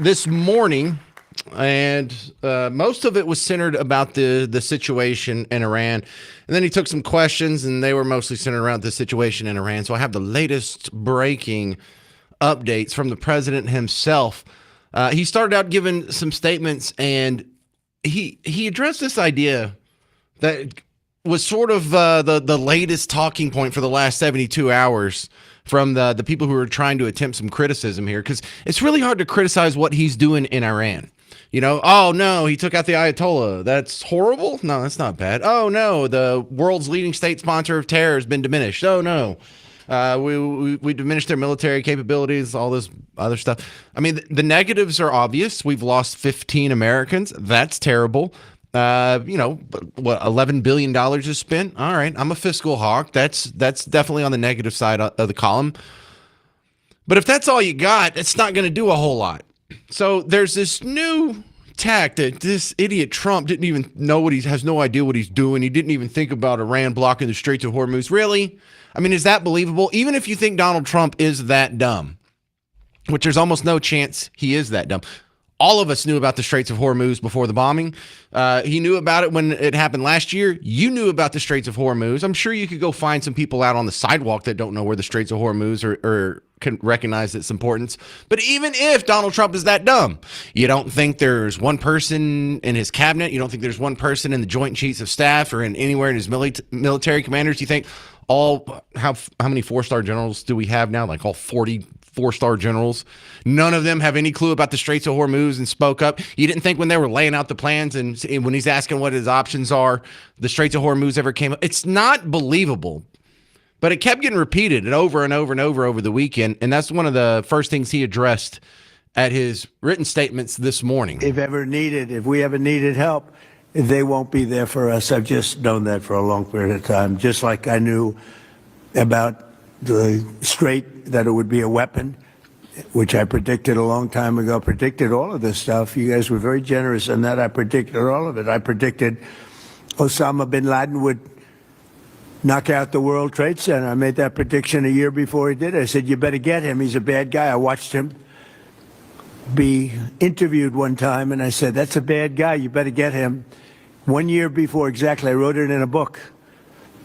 this morning, and most of it was centered about the situation in Iran. And then he took some questions, and they were mostly centered around the situation in Iran. So I have the latest breaking updates from the president himself. He started out giving some statements, and he addressed this idea that was sort of the latest talking point for the last 72 hours from the people who are trying to attempt some criticism here, because it's really hard to criticize what he's doing in Iran. You know, oh no, he took out the Ayatollah. That's horrible. No, that's not bad. Oh no, the world's leading state sponsor of terror has been diminished. Oh no, we diminished their military capabilities, all this other stuff. I mean, the negatives are obvious. We've lost 15 Americans. That's terrible. What, $11 billion is spent. All right, I'm a fiscal hawk. That's definitely on the negative side of the column. But if that's all you got, it's not going to do a whole lot. So there's this new tack that this idiot Trump didn't even know has no idea what he's doing. He didn't even think about Iran blocking the Straits of Hormuz. Really? I mean, is that believable? Even if you think Donald Trump is that dumb, which there's almost no chance he is that dumb. All of us knew about the Straits of Hormuz before the bombing. He knew about it when it happened last year. You knew about the Straits of Hormuz. I'm sure you could go find some people out on the sidewalk that don't know where the Straits of Hormuz or can recognize its importance. But even if Donald Trump is that dumb, you don't think there's one person in his cabinet, you don't think there's one person in the Joint Chiefs of Staff or in anywhere in his military commanders, you think how many four-star generals do we have now? Like all 40 four-star generals. None of them have any clue about the Straits of Hormuz and spoke up. You didn't think when they were laying out the plans and when he's asking what his options are, the Straits of Hormuz ever came up. It's not believable. But it kept getting repeated and over over the weekend. And that's one of the first things he addressed at his written statements this morning. If we ever needed help, they won't be there for us. I've just known that for a long period of time. Just like I knew about the Strait, that it would be a weapon, which I predicted a long time ago, predicted all of this stuff. You guys were very generous in that. I predicted all of it. I predicted Osama bin Laden would knock out the World Trade Center. I made that prediction a year before he did it. I said, you better get him. He's a bad guy. I watched him be interviewed one time, and I said, that's a bad guy. You better get him. 1 year before, exactly. I wrote it in a book.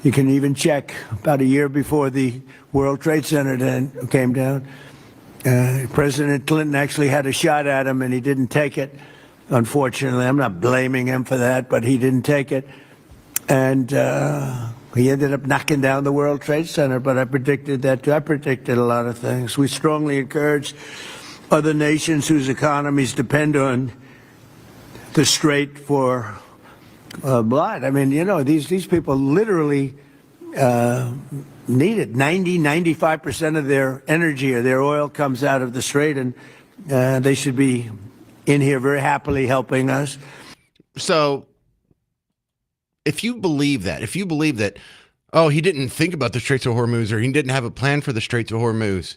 You can even check. About a year before the World Trade Center then came down, President Clinton actually had a shot at him, and he didn't take it. Unfortunately, I'm not blaming him for that, but he didn't take it. And he ended up knocking down the World Trade Center, but I predicted that too. I predicted a lot of things. We strongly encourage other nations whose economies depend on the Strait for blood. I mean, you know, these people literally need it. 95% of their energy or their oil comes out of the Strait, and they should be in here very happily helping us. So if you believe that, oh, he didn't think about the Straits of Hormuz or he didn't have a plan for the Straits of Hormuz,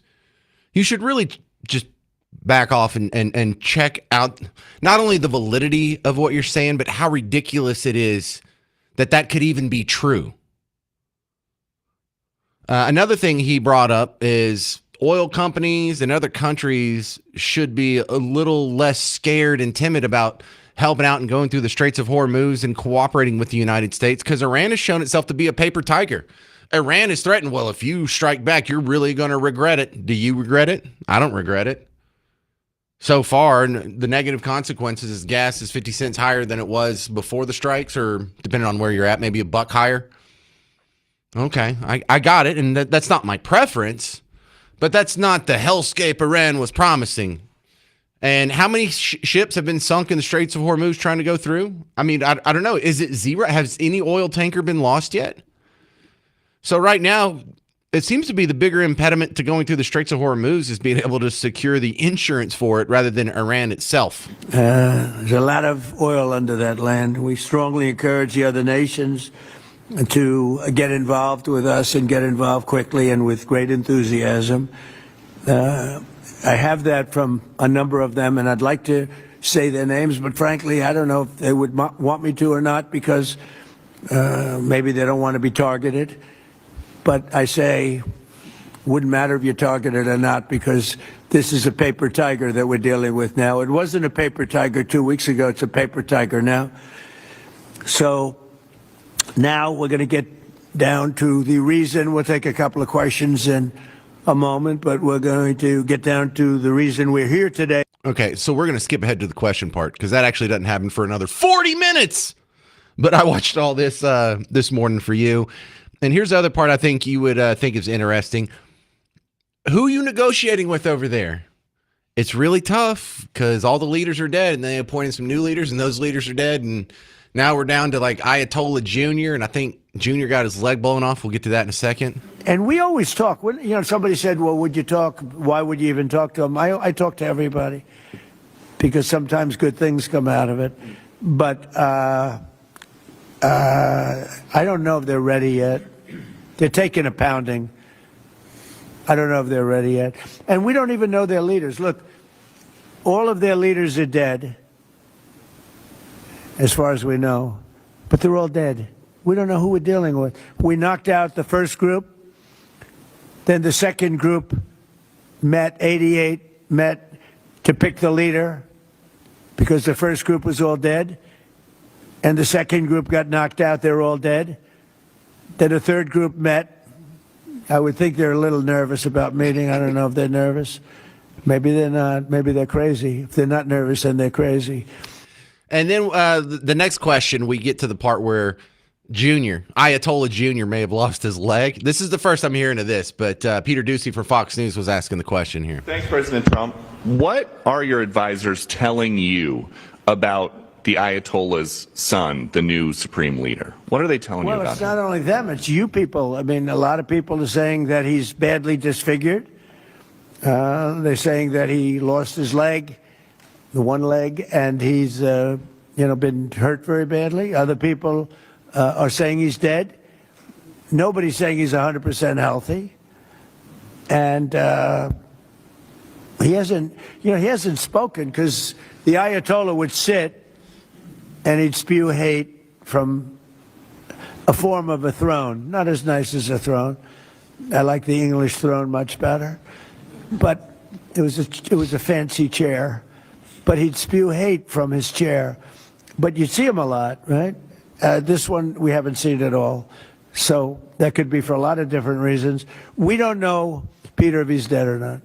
you should really just back off and check out not only the validity of what you're saying, but how ridiculous it is that could even be true. Another thing he brought up is oil companies and other countries should be a little less scared and timid about helping out and going through the Straits of Hormuz and cooperating with the United States, because Iran has shown itself to be a paper tiger. Iran has threatened, well, if you strike back, you're really going to regret it. Do you regret it? I don't regret it. So far, the negative consequences is gas is 50 cents higher than it was before the strikes, or depending on where you're at, maybe $1 higher. Okay, I got it, and that's not my preference, but that's not the hellscape Iran was promising. And how many ships have been sunk in the Straits of Hormuz trying to go through? I mean, I don't know. Is it zero? Has any oil tanker been lost yet? So right now, it seems to be the bigger impediment to going through the Straits of Hormuz is being able to secure the insurance for it rather than Iran itself. There's a lot of oil under that land. We strongly encourage the other nations to get involved with us and get involved quickly and with great enthusiasm. I have that from a number of them, and I'd like to say their names, but frankly, I don't know if they would want me to or not, because maybe they don't want to be targeted. But I say Wouldn't matter if you're targeted or not, because this is a paper tiger that we're dealing with now. It wasn't a paper tiger 2 weeks ago. It's a paper tiger now. So now we're going to get down to the reason. We'll take a couple of questions in a moment, but we're going to get down to the reason we're here today. Okay, so we're going to skip ahead to the question part because that actually doesn't happen for another 40 minutes. But I watched all this this morning for you. And here's the other part I think you would think is interesting. Who are you negotiating with over there? It's really tough because all the leaders are dead, and they appointed some new leaders, and those leaders are dead. And now we're down to like Ayatollah Jr., and I think Jr. got his leg blown off. We'll get to that in a second. And we always talk. When, somebody said, well, would you talk? Why would you even talk to him? I talk to everybody because sometimes good things come out of it. But I don't know if they're ready yet. They're taking a pounding. I don't know if they're ready yet. And we don't even know their leaders. Look, all of their leaders are dead, as far as we know. But they're all dead. We don't know who we're dealing with. We knocked out the first group. Then the second group met, 88 met to pick the leader because the first group was all dead. And the second group got knocked out. They're all dead. Then the third group met. I would think they're a little nervous about meeting. I don't know if they're nervous. Maybe they're not. Maybe they're crazy. If they're not nervous, then they're crazy. And then the next question, we get to the part where Ayatollah Jr. may have lost his leg. This is the first I'm hearing of this, but Peter Doocy from Fox News was asking the question here. Thanks, President Trump. What are your advisors telling you about the Ayatollah's son, the new supreme leader? What are they telling you about him? Well, it's not only them, it's you people. I mean, a lot of people are saying that he's badly disfigured. They're saying that he lost his leg, the one leg, and he's been hurt very badly. Other people are saying he's dead. Nobody's saying he's 100% healthy. And he hasn't spoken because the Ayatollah would sit and he'd spew hate from a form of a throne. Not as nice as a throne. I like the English throne much better. But it was a fancy chair. But he'd spew hate from his chair. But you'd see him a lot, right? This one, we haven't seen at all. So that could be for a lot of different reasons. We don't know, Peter, if he's dead or not.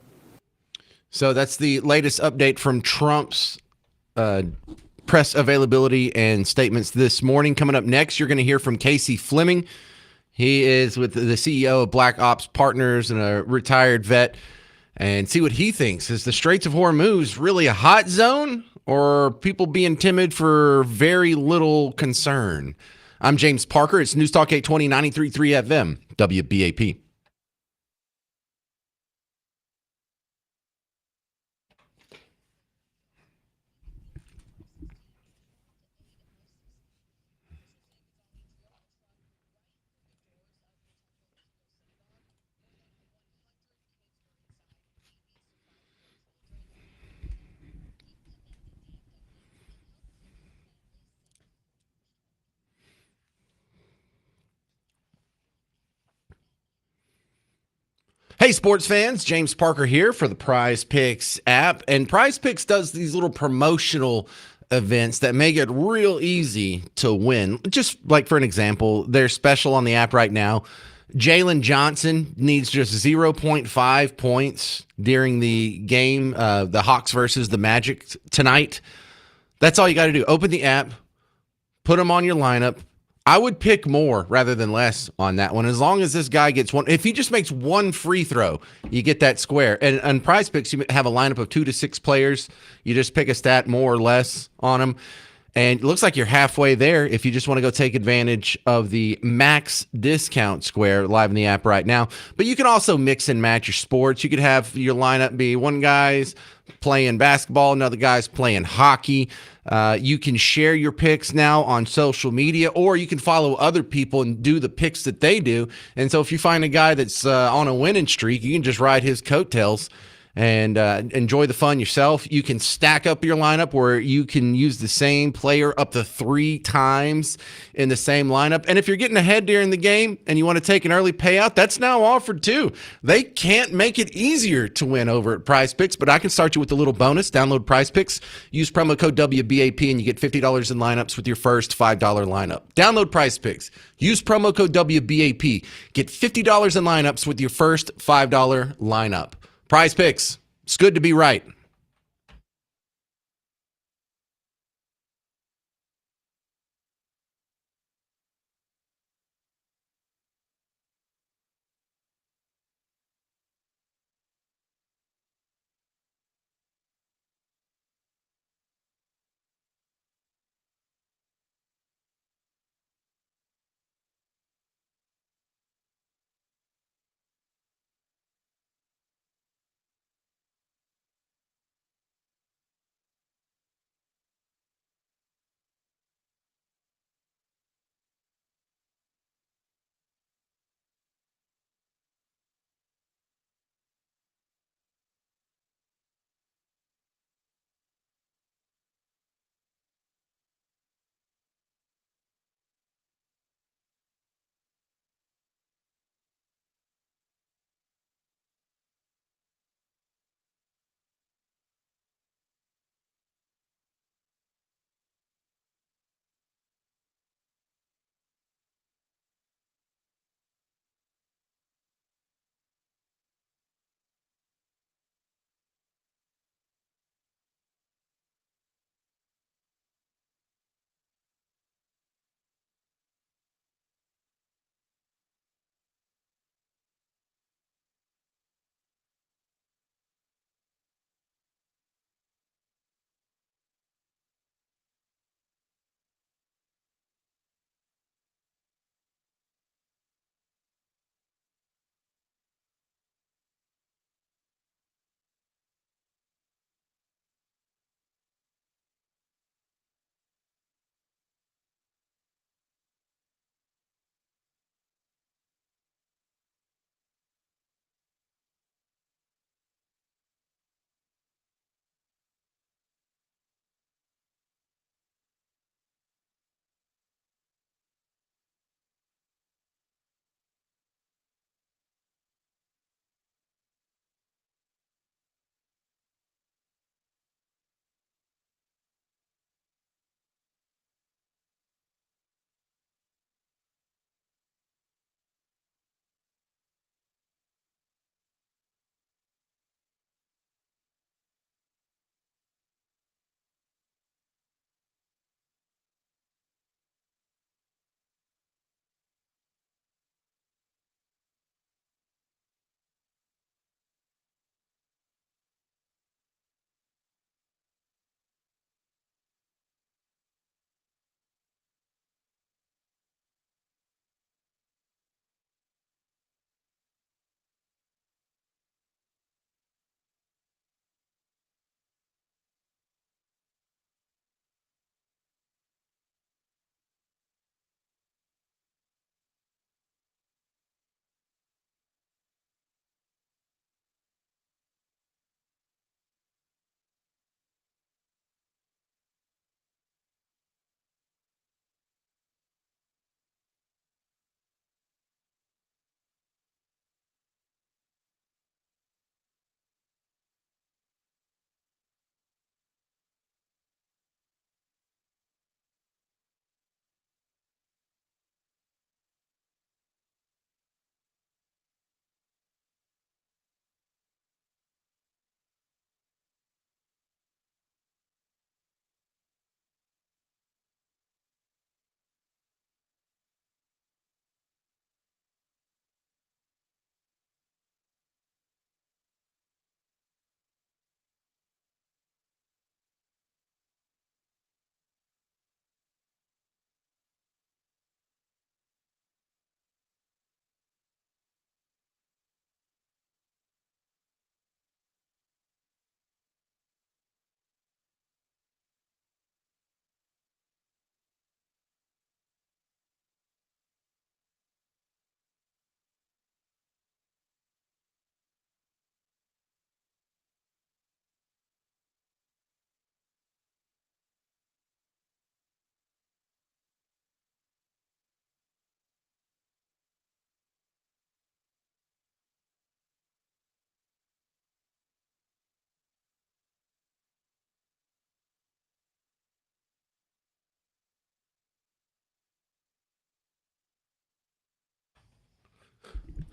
So that's the latest update from Trump's press availability and statements this morning. Coming up next, you're going to hear from Casey Fleming. He is with the CEO of Black Ops Partners and a retired vet, and see what he thinks. Is the Straits of Hormuz really a hot zone, or are people being timid for very little concern? I'm James Parker. It's News Talk 820, 93.3 FM, WBAP. Hey, sports fans, James Parker here for the Prize Picks app. And Prize Picks does these little promotional events that make it real easy to win. Just like for an example, they're special on the app right now. Jalen Johnson needs just 0.5 points during the game, the Hawks versus the Magic tonight. That's all you got to do. Open the app, put him on your lineup. I would pick more rather than less on that one. As long as this guy gets one, if he just makes one free throw, you get that square. And on Prize Picks, you have a lineup of 2 to 6 players. You just pick a stat more or less on them. And it looks like you're halfway there if you just want to go take advantage of the max discount square live in the app right now. But you can also mix and match your sports. You could have your lineup be one guy's playing basketball, another guy's playing hockey. You can share your picks now on social media, or you can follow other people and do the picks that they do. And so if you find a guy that's on a winning streak, you can just ride his coattails and enjoy the fun yourself. You can stack up your lineup where you can use the same player up to 3 times in the same lineup. And if you're getting ahead during the game and you want to take an early payout, that's now offered too. They can't make it easier to win over at Prize Picks, but I can start you with a little bonus. Download Prize Picks, use promo code WBAP, and you get $50 in lineups with your first $5 lineup. Download Prize Picks, use promo code WBAP, get $50 in lineups with your first $5 lineup. Prize Picks. It's good to be right.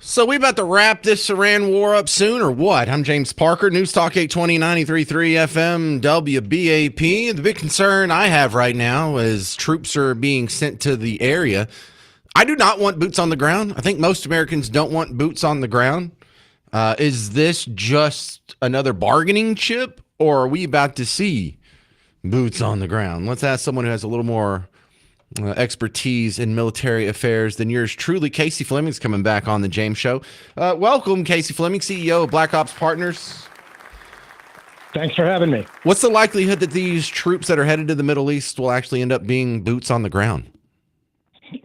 So we about to wrap this Iran war up soon, or what? I'm James Parker, News Talk 820 93.3 FM WBAP. The big concern I have right now is troops are being sent to the area. I do not want boots on the ground. I think most Americans don't want boots on the ground. Is this just another bargaining chip, or are we about to see boots on the ground? Let's ask someone who has a little more expertise in military affairs than yours truly. Casey Fleming's coming back on the James Show. Welcome, Casey Fleming, CEO of Black Ops Partners. Thanks for having me. What's the likelihood that these troops that are headed to the Middle East will actually end up being boots on the ground?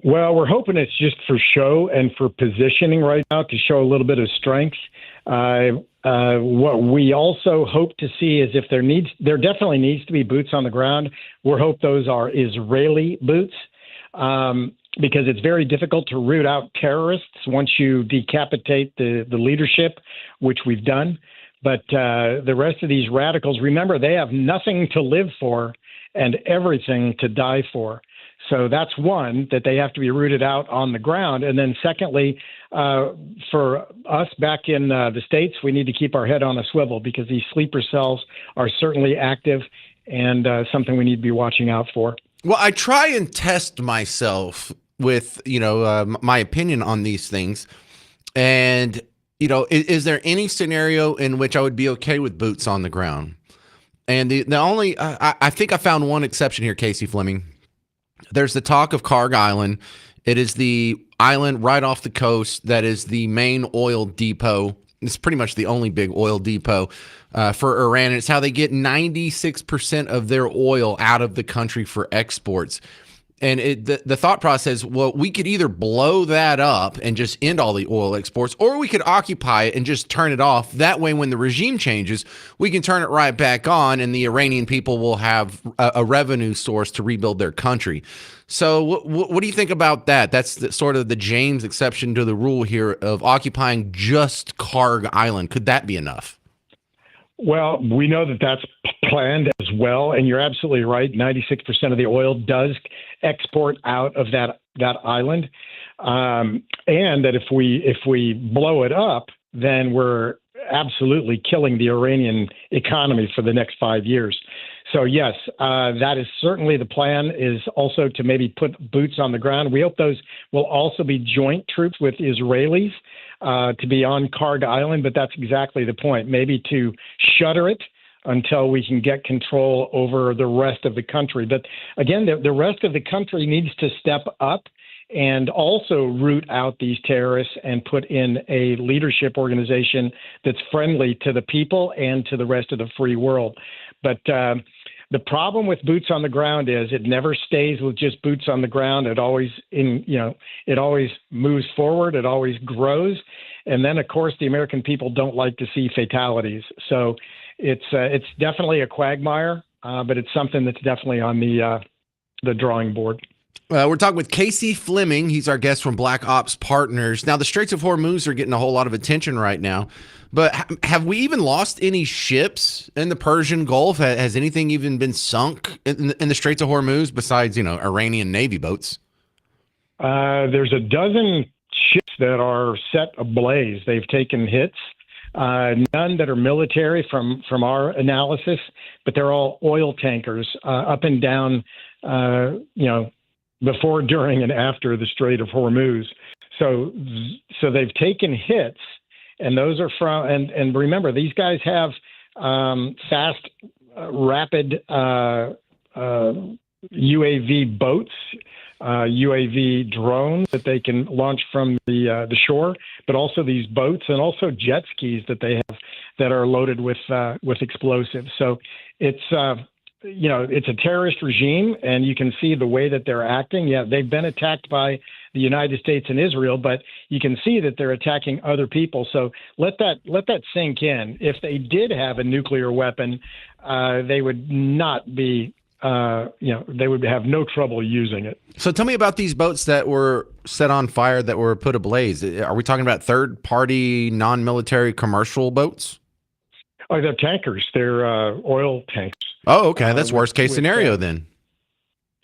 Well, we're hoping it's just for show and for positioning right now to show a little bit of strength. What we also hope to see is if there definitely needs to be boots on the ground. We hope those are Israeli boots because it's very difficult to root out terrorists once you decapitate the leadership, which we've done. But the rest of these radicals, remember, they have nothing to live for and everything to die for. So that's one, that they have to be rooted out on the ground. And then secondly, for us back in the States, we need to keep our head on a swivel because these sleeper cells are certainly active and something we need to be watching out for. Well, I try and test myself with, my opinion on these things. And, is there any scenario in which I would be okay with boots on the ground? And the only, I think I found one exception here, Casey Fleming. There's the talk of Karg Island. It is the island right off the coast that is the main oil depot. It's pretty much the only big oil depot for Iran. And it's how they get 96% of their oil out of the country for exports. And the thought process, well, we could either blow that up and just end all the oil exports, or we could occupy it and just turn it off. That way, when the regime changes, we can turn it right back on, and the Iranian people will have a revenue source to rebuild their country. So what do you think about that? That's sort of the James exception to the rule here of occupying just Karg Island. Could that be enough? Well, we know that that's planned as well, and you're absolutely right. 96% of the oil does export out of that island, and that if we blow it up, then we're absolutely killing the Iranian economy for the next 5 years. So yes, that is certainly the plan, is also to maybe put boots on the ground. We hope those will also be joint troops with Israelis to be on Karg Island, but that's exactly the point, maybe to shutter it until we can get control over the rest of the country. But again, the rest of the country needs to step up and also root out these terrorists and put in a leadership organization that's friendly to the people and to the rest of the free world. But the problem with boots on the ground is it never stays with just boots on the ground. It always it always moves forward. It always grows. And then, of course, the American people don't like to see fatalities. So it's definitely a quagmire, but it's something that's definitely on the drawing board. We're talking with Casey Fleming. He's our guest from Black Ops Partners. Now, the Straits of Hormuz are getting a whole lot of attention right now, but have we even lost any ships in the Persian Gulf? Has anything even been sunk in the Straits of Hormuz besides, Iranian Navy boats? There's a dozen ships that are set ablaze. They've taken hits. None that are military from our analysis, but they're all oil tankers up and down, before, during, and after the Strait of Hormuz. So they've taken hits, and those are from, and remember, these guys have fast, rapid UAV boats, UAV drones that they can launch from the shore, but also these boats and also jet skis that they have that are loaded with explosives. So it's a terrorist regime, and you can see the way that they're acting. Yeah, they've been attacked by the United States and Israel, but you can see that they're attacking other people. So let that sink in. If they did have a nuclear weapon, they would not be, they would have no trouble using it. So tell me about these boats that were set on fire, that were put ablaze. Are we talking about third-party, non-military commercial boats? Oh, they're tankers. They're oil tanks. Oh, okay. That's worst case scenario then.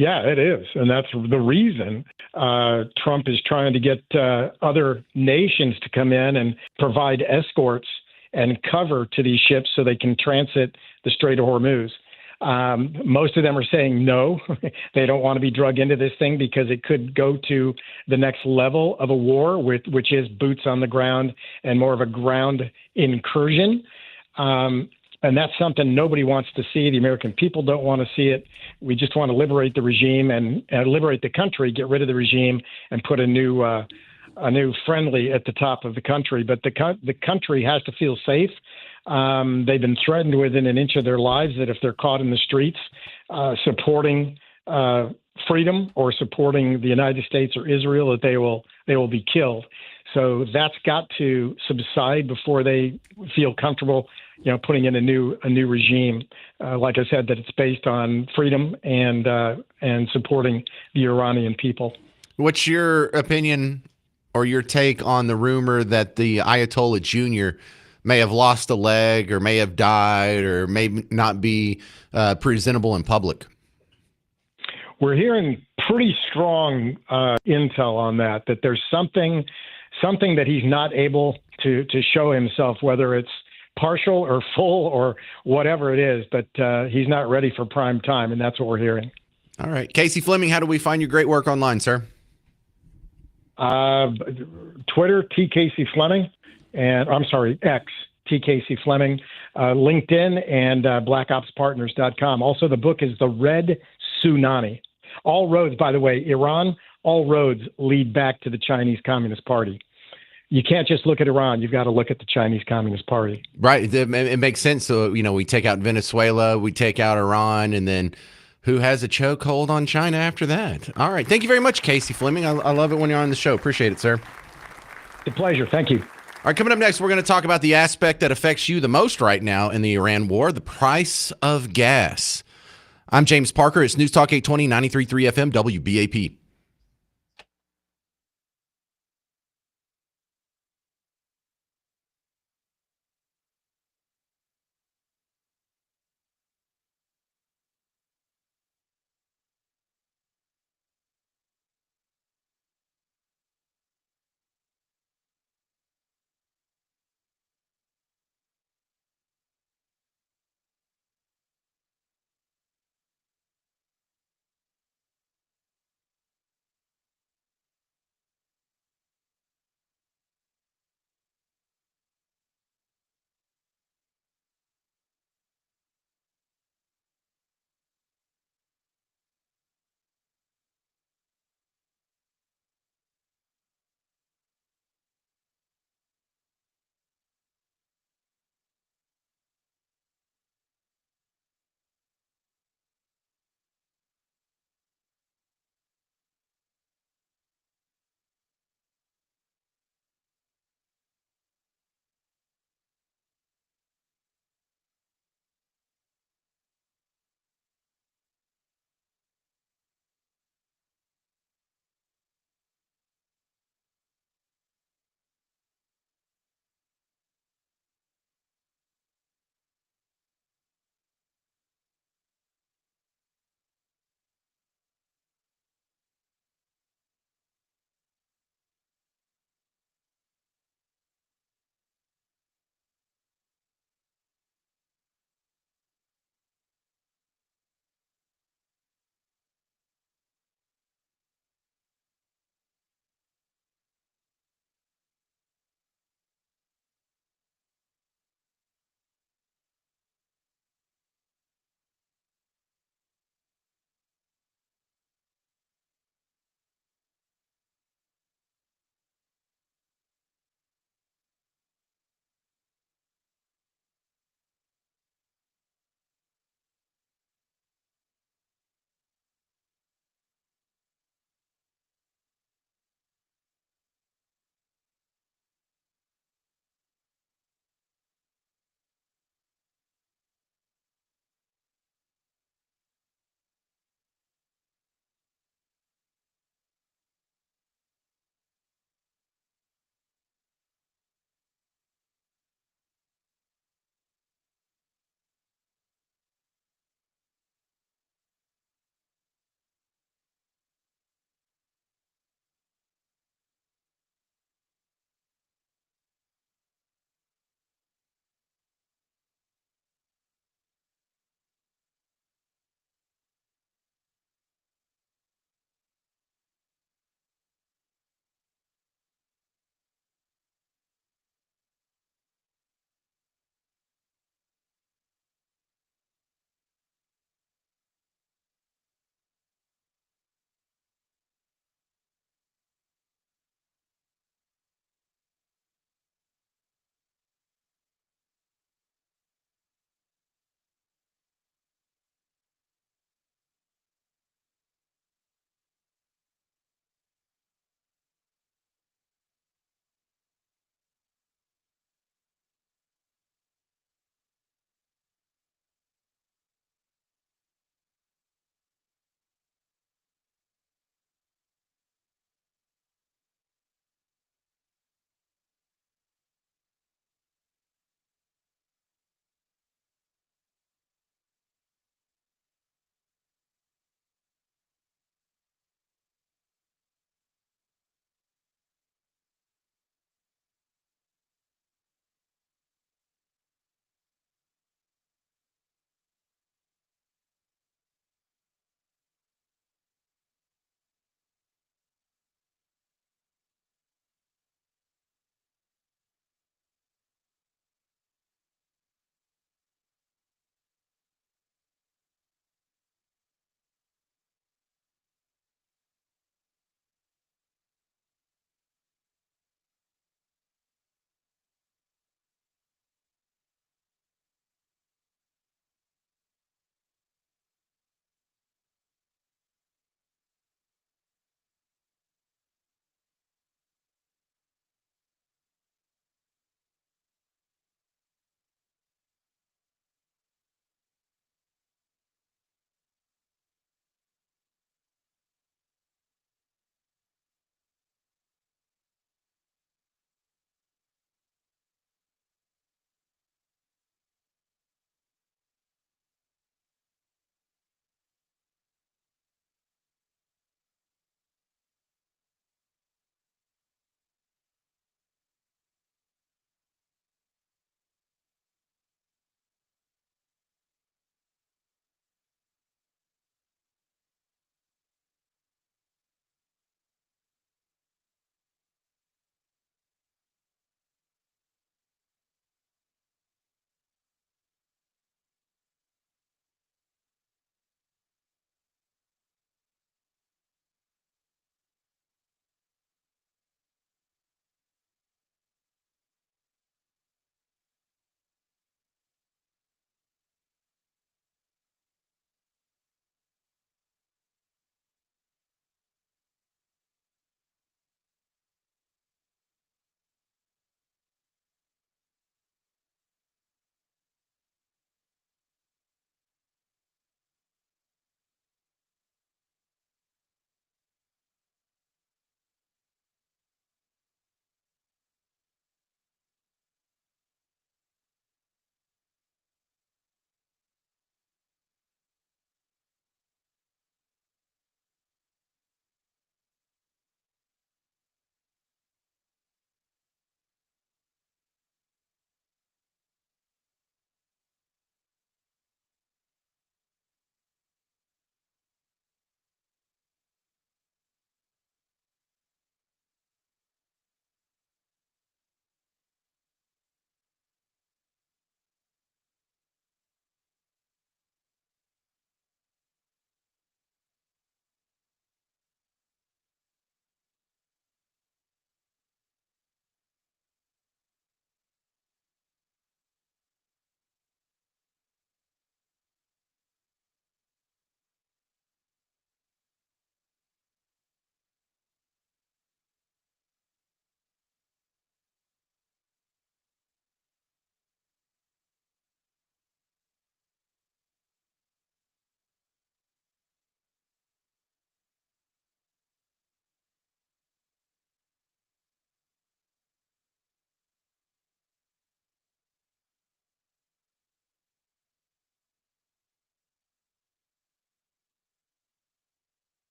Yeah, it is. And that's the reason Trump is trying to get other nations to come in and provide escorts and cover to these ships so they can transit the Strait of Hormuz. Most of them are saying no. They don't want to be drug into this thing because it could go to the next level of a war, which is boots on the ground and more of a ground incursion. And that's something nobody wants to see. The American people don't want to see it. We just want to liberate the regime and liberate the country, get rid of the regime, and put a new friendly at the top of the country. But the country has to feel safe. They've been threatened within an inch of their lives that if they're caught in the streets supporting freedom or supporting the United States or Israel, that they will be killed. So that's got to subside before they feel comfortable, putting in a new regime. Like I said, that it's based on freedom and supporting the Iranian people. What's your opinion or your take on the rumor that the Ayatollah Jr. may have lost a leg or may have died or may not be presentable in public? We're hearing pretty strong intel on that there's something that he's not able to show himself, whether it's partial or full or whatever it is, but he's not ready for prime time, and that's what we're hearing. All right. Casey Fleming, how do we find your great work online, sir? Twitter, T. Casey Fleming, and I'm sorry, X, T. Casey Fleming, LinkedIn, and blackopspartners.com. Also, the book is The Red Tsunami. All roads, by the way, Iran, all roads lead back to the Chinese Communist Party. You can't just look at Iran. You've got to look at the Chinese Communist Party. Right. It makes sense. So, we take out Venezuela, we take out Iran, and then who has a chokehold on China after that? All right. Thank you very much, Casey Fleming. I love it when you're on the show. Appreciate it, sir. It's a pleasure. Thank you. All right, coming up next, we're going to talk about the aspect that affects you the most right now in the Iran war, the price of gas. I'm James Parker. It's News Talk 820, 93.3 FM, WBAP.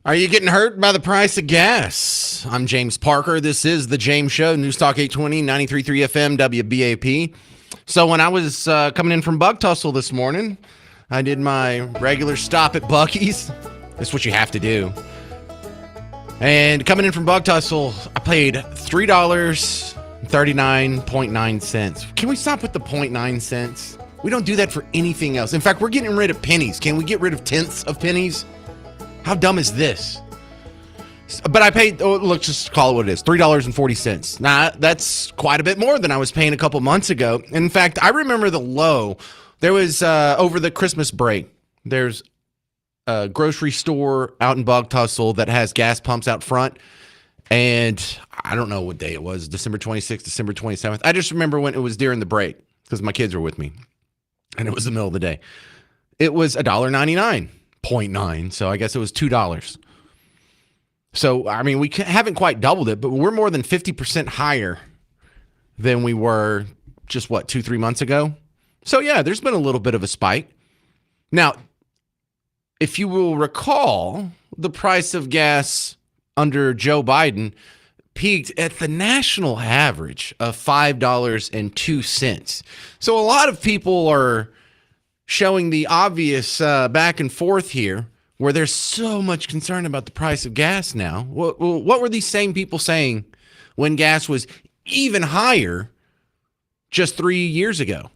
Are you getting hurt by the price of gas? I'm James Parker. This is The James Show, News Talk 820, 93.3 FM, WBAP. So when I was coming in from Bug Tussle this morning, I did my regular stop at Buc-ee's. That's what you have to do. And coming in from Bug Tussle, I paid $3.39.9. Can we stop with the 0.9 cents? We don't do that for anything else. In fact, we're getting rid of pennies. Can we get rid of tenths of pennies? How dumb is this? But I paid, let's just call it what it is, $3.40. Now, that's quite a bit more than I was paying a couple months ago. In fact, I remember the low. There was, over the Christmas break, there's a grocery store out in Bug Tussle that has gas pumps out front. And I don't know what day it was, December 26th, December 27th. I just remember when it was during the break because my kids were with me. And it was the middle of the day. It was $1.99. 0.9, so I guess it was $2. So, I mean, we haven't quite doubled it, but we're more than 50% higher than we were just, 2-3 months ago? So, yeah, there's been a little bit of a spike. Now, if you will recall, the price of gas under Joe Biden peaked at the national average of $5.02. So, a lot of people are showing the obvious back and forth here where there's so much concern about the price of gas now. What were these same people saying when gas was even higher just 3 years ago?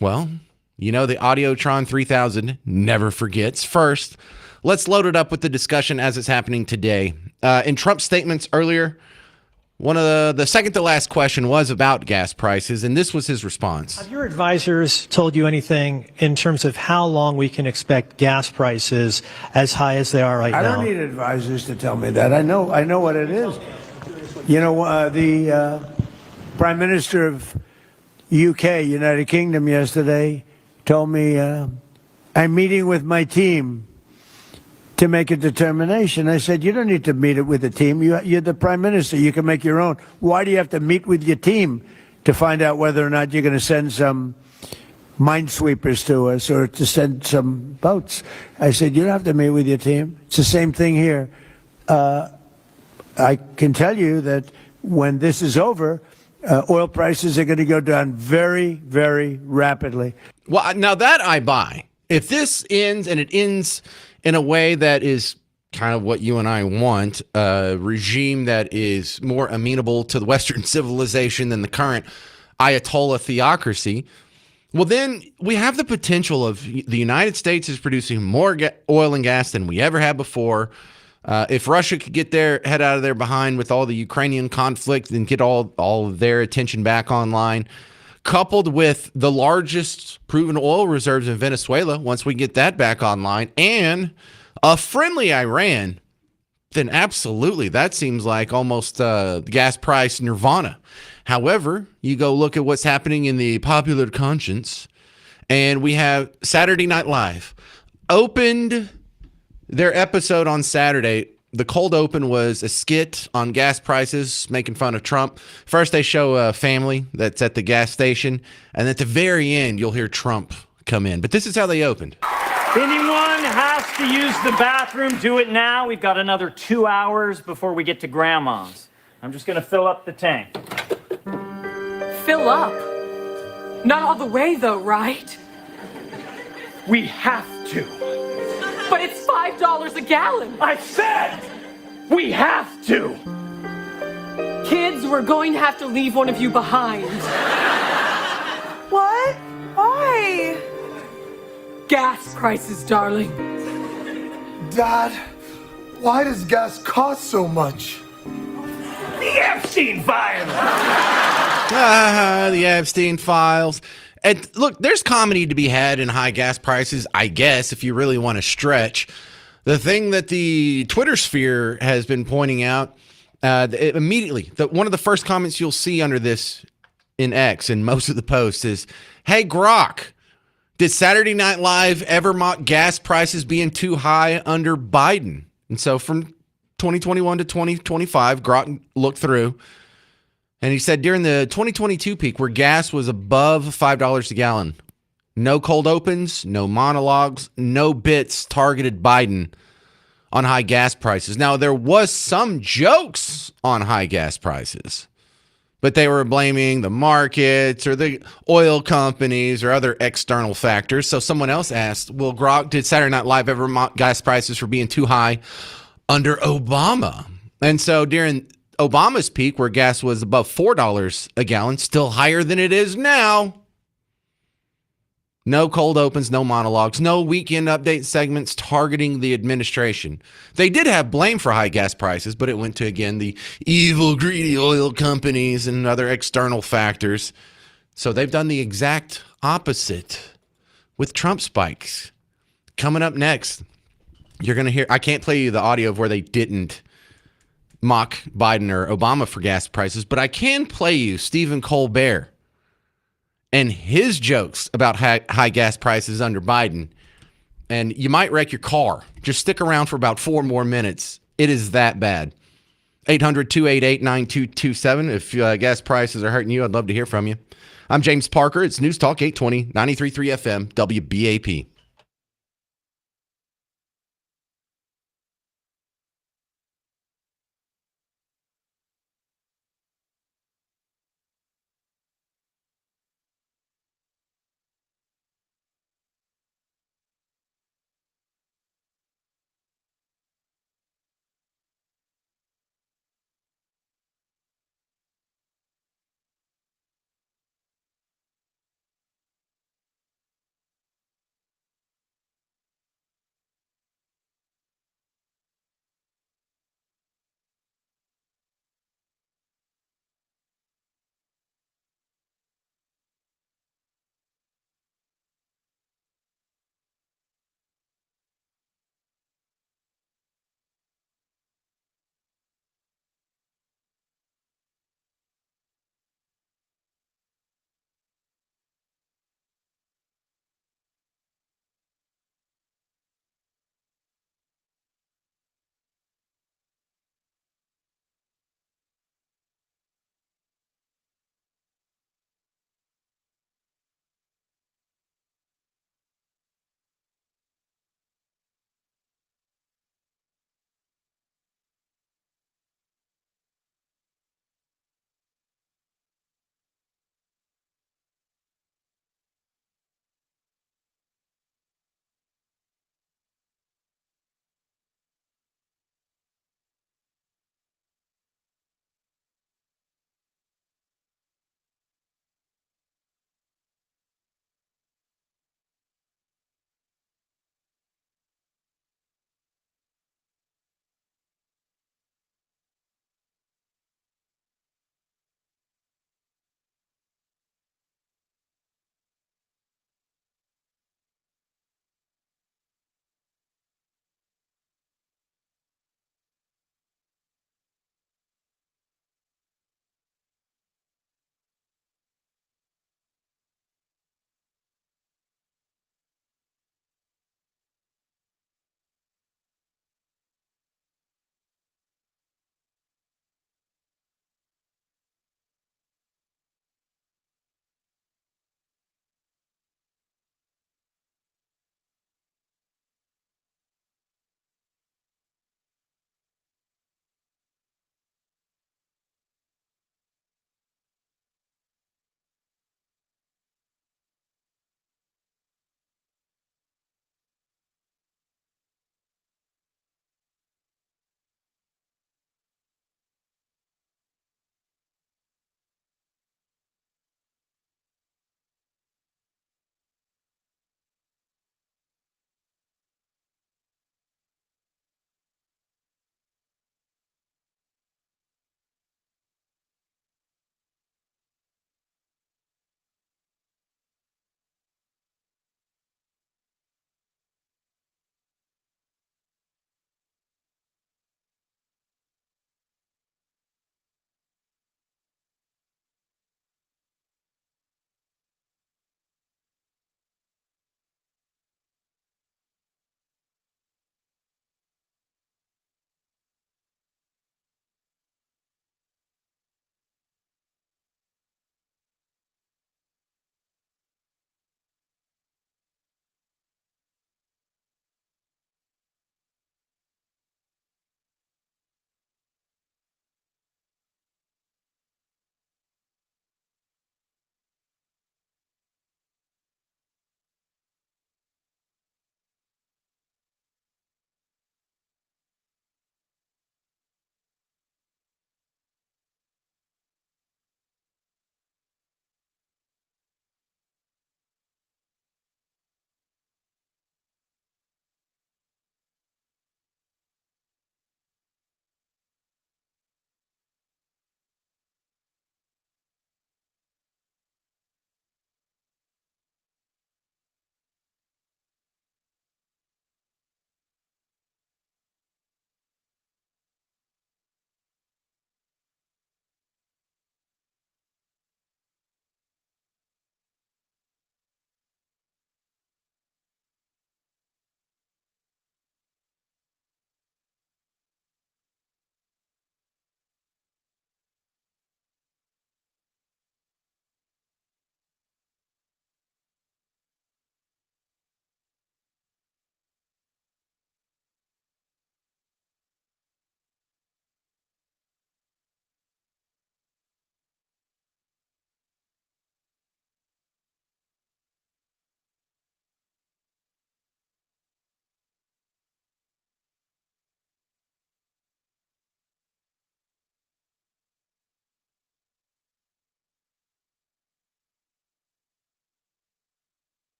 Well, you know, the Audiotron 3000 never forgets. First, let's load it up with the discussion as it's happening today. In Trump's statements earlier, one of the second to last question was about gas prices, and this was his response. Have your advisors told you anything in terms of how long we can expect gas prices as high as they are right now? I don't need advisors to tell me that. I know what it is. You know, the Prime Minister of UK, United Kingdom, yesterday told me, I'm meeting with my team to make a determination. I said, you don't need to meet it with the team. You're the prime minister. You can make your own. Why do you have to meet with your team to find out whether or not you're going to send some minesweepers to us or to send some boats? I said, you don't have to meet with your team. It's the same thing here. I can tell you that when this is over, oil prices are going to go down very, very rapidly. Well, now that I buy. If this ends and it ends in a way that is kind of what you and I want, a regime that is more amenable to the Western civilization than the current Ayatollah theocracy, well, then we have the potential of the United States is producing more oil and gas than we ever had before. If Russia could get their head out of their behind with all the Ukrainian conflict and get all of their attention back online, coupled with the largest proven oil reserves in Venezuela, once we get that back online, and a friendly Iran, then absolutely, that seems like almost gas price nirvana. However, you go look at what's happening in the popular conscience, and we have Saturday Night Live opened their episode on Saturday. The cold open was a skit on gas prices, making fun of Trump. First, they show a family that's at the gas station, and at the very end, you'll hear Trump come in. But this is how they opened. Anyone has to use the bathroom, do it now. We've got another 2 hours before we get to Grandma's. I'm just going to fill up the tank. Fill up? Not all the way, though, right? We have to. But it's $5 a gallon. I said we have to. Kids, we're going to have to leave one of you behind. What? Why? Gas prices, darling. Dad, why does gas cost so much? The Epstein files. The Epstein files. And look, there's comedy to be had in high gas prices, I guess, if you really want to stretch. The thing that the Twitter sphere has been pointing out immediately, one of the first comments you'll see under this in X and most of the posts is, hey, Grok, did Saturday Night Live ever mock gas prices being too high under Biden? And so from 2021 to 2025, Grok looked through. And he said during the 2022 peak where gas was above $5 a gallon, no cold opens, no monologues, no bits targeted Biden. on high gas prices. Now, there was some jokes on high gas prices, but they were blaming the markets or the oil companies or other external factors. So someone else asked, well, Grok, did Saturday Night Live ever mock gas prices for being too high under Obama? And so during Obama's peak, where gas was above $4 a gallon, still higher than it is now. No cold opens, no monologues, no weekend update segments targeting the administration. They did have blame for high gas prices, but it went to, again, the evil, greedy oil companies and other external factors. So they've done the exact opposite with Trump spikes. Coming up next, you're going to hear, I can't play you the audio of where they didn't mock Biden or Obama for gas prices, but I can play you Stephen Colbert and his jokes about high gas prices under Biden. And you might wreck your car. Just stick around for about 4 more minutes. It is that bad. 800-288-9227. If gas prices are hurting you, I'd love to hear from you. I'm James Parker. It's News Talk 820, 93.3 FM, WBAP.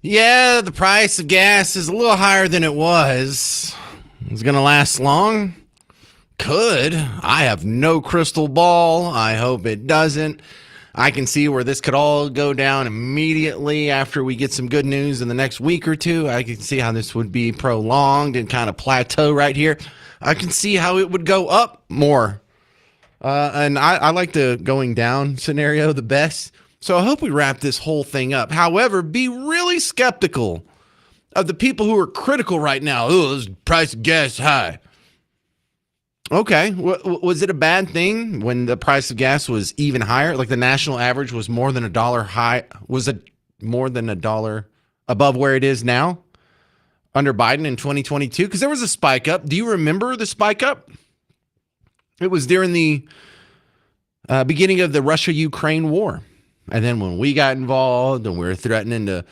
Yeah, the price of gas is a little higher than it was. Is it going to last long? Could. I have no crystal ball. I hope it doesn't. I can see where this could all go down immediately after we get some good news in the next week or two. I can see how this would be prolonged and kind of plateau right here. I can see how it would go up more. And I like the going down scenario the best. So I hope we wrap this whole thing up. However, be really skeptical of the people who are critical right now. Oh, this price of gas is high. Okay. Was it a bad thing when the price of gas was even higher? Like the national average was more than $1 high. Was it more than $1 above where it is now under Biden in 2022? Because there was a spike up. Do you remember the spike up? It was during the beginning of the Russia-Ukraine war. And then when we got involved and we were threatening to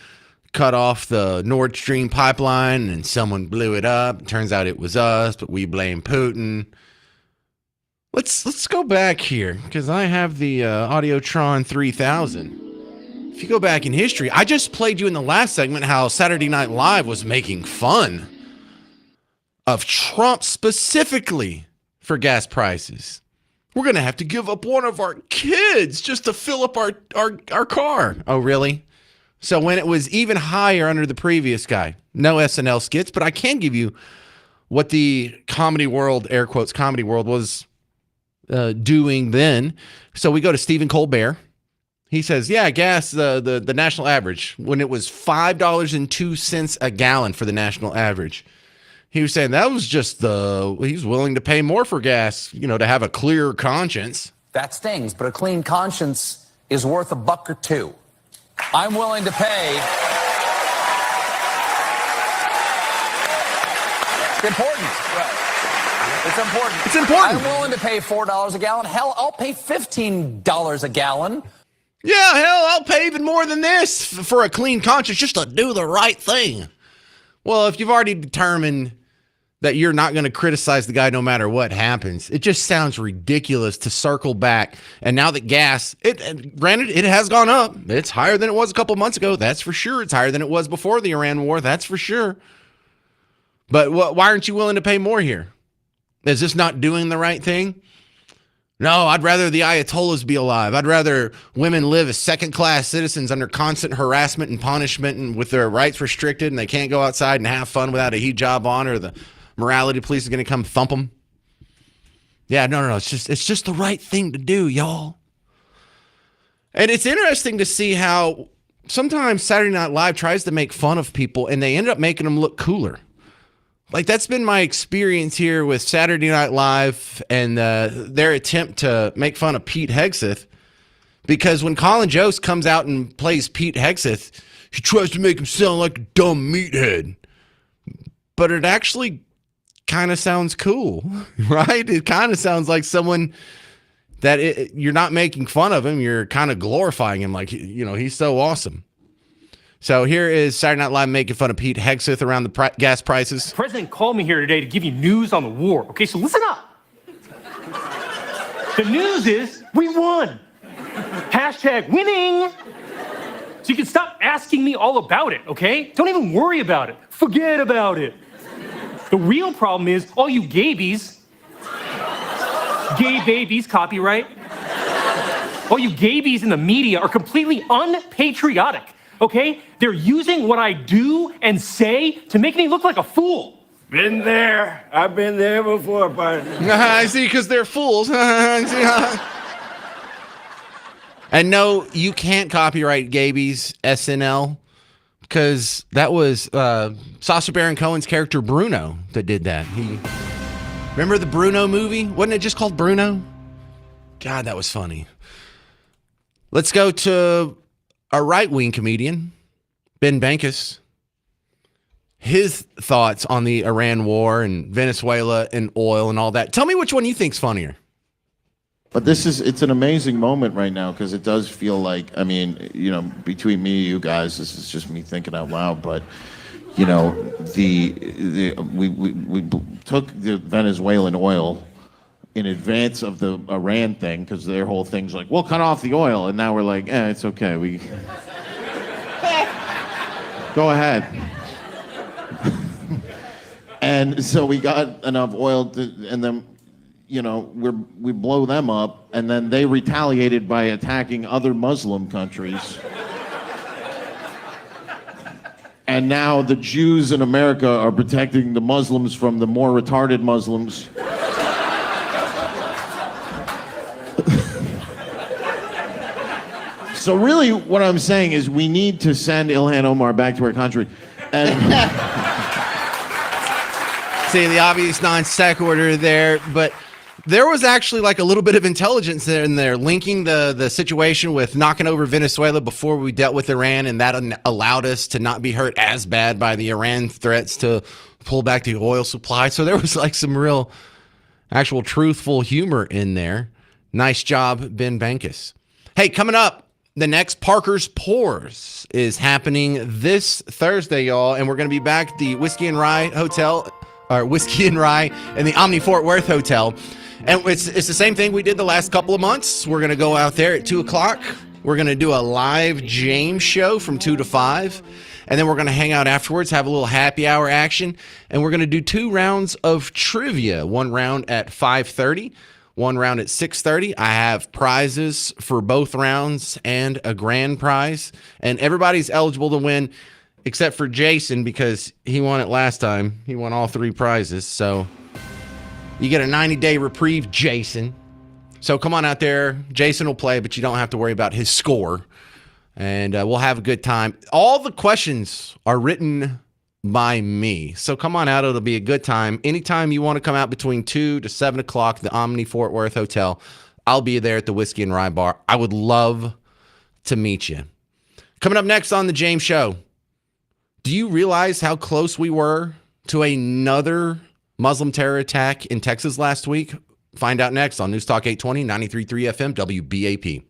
cut off the Nord Stream pipeline and someone blew it up. Turns out it was us, but we blame Putin. Let's go back here because I have the Audiotron 3000. If you go back in history, I just played you in the last segment how Saturday Night Live was making fun of Trump specifically for gas prices. We're going to have to give up one of our kids just to fill up our car. Oh, really? So when it was even higher under the previous guy, no SNL skits, but I can give you what the comedy world, air quotes, comedy world was doing then. So we go to Stephen Colbert. He says, yeah, gas, the national average, when it was $5.02 a gallon for the national average. He was saying that was just he's willing to pay more for gas, to have a clear conscience. That stings, but a clean conscience is worth $1 or $2. I'm willing to pay. It's important. It's important. It's important. I'm willing to pay $4 a gallon. Hell, I'll pay $15 a gallon. Yeah, hell, I'll pay even more than this for a clean conscience just to do the right thing. Well, if you've already determined that you're not going to criticize the guy no matter what happens, it just sounds ridiculous to circle back. And now that gas, granted, it has gone up. It's higher than it was a couple months ago. That's for sure. It's higher than it was before the Iran war. That's for sure. But why aren't you willing to pay more here? Is this not doing the right thing? No, I'd rather the Ayatollahs be alive. I'd rather women live as second-class citizens under constant harassment and punishment and with their rights restricted and they can't go outside and have fun without a hijab on or the morality police is going to come thump them. Yeah, no. It's just the right thing to do, y'all. And it's interesting to see how sometimes Saturday Night Live tries to make fun of people and they end up making them look cooler. Like, that's been my experience here with Saturday Night Live and their attempt to make fun of Pete Hegseth. Because when Colin Jost comes out and plays Pete Hegseth, he tries to make him sound like a dumb meathead. But it actually kind of sounds cool, right? It kind of sounds like someone that you're not making fun of him. You're kind of glorifying him like, he's so awesome. So here is Saturday Night Live making fun of Pete Hegseth around the gas prices. The president called me here today to give you news on the war. Okay, so listen up. The news is we won. Hashtag winning. So you can stop asking me all about it, okay? Don't even worry about it. Forget about it. The real problem is all you gaybies, gay babies, copyright. All you gaybies in the media are completely unpatriotic. Okay? They're using what I do and say to make me look like a fool. Been there. I've been there before, partner. I see, because they're fools. And no, you can't copyright Gaby's SNL because that was Sacha Baron Cohen's character Bruno that did that. Remember the Bruno movie? Wasn't it just called Bruno? God, that was funny. Let's go to a right-wing comedian, Ben Bankus. His thoughts on the Iran war and Venezuela and oil and all that. Tell me which one you think's funnier. But it's an amazing moment right now because it does feel like, between me and you guys, this is just me thinking out loud, but we took the Venezuelan oil in advance of the Iran thing because their whole thing's like, we'll cut off the oil, and now we're like, it's okay. Go ahead. And so we got enough oil and then, we blow them up, and then they retaliated by attacking other Muslim countries. And now the Jews in America are protecting the Muslims from the more retarded Muslims. So really what I'm saying is we need to send Ilhan Omar back to her country. And See, the obvious non sequitur there, but there was actually like a little bit of intelligence there in there, linking the situation with knocking over Venezuela before we dealt with Iran, and that allowed us to not be hurt as bad by the Iran threats to pull back the oil supply. So there was like some real, actual truthful humor in there. Nice job, Ben Bankus. Hey, coming up, the next Parker's Pours is happening this Thursday, y'all, and we're going to be back at the Whiskey and Rye Hotel, or Whiskey and Rye and the Omni Fort Worth Hotel. And it's the same thing we did the last couple of months. We're going to go out there at 2 o'clock. We're going to do a live James show from 2 to 5. And then we're going to hang out afterwards, have a little happy hour action. And we're going to do 2 rounds of trivia. 1 round at 5:30, 1 round at 6:30. I have prizes for both rounds and a grand prize. And everybody's eligible to win except for Jason, because he won it last time. He won all 3 prizes. So you get a 90-day reprieve, Jason. So come on out there. Jason will play, but you don't have to worry about his score. And we'll have a good time. All the questions are written by me. So come on out. It'll be a good time. Anytime you want to come out between 2 to 7 o'clock, the Omni Fort Worth Hotel, I'll be there at the Whiskey and Rye Bar. I would love to meet you. Coming up next on The James Show, do you realize how close we were to another Muslim terror attack in Texas last week? Find out next on News Talk 820, 93.3 FM, WBAP.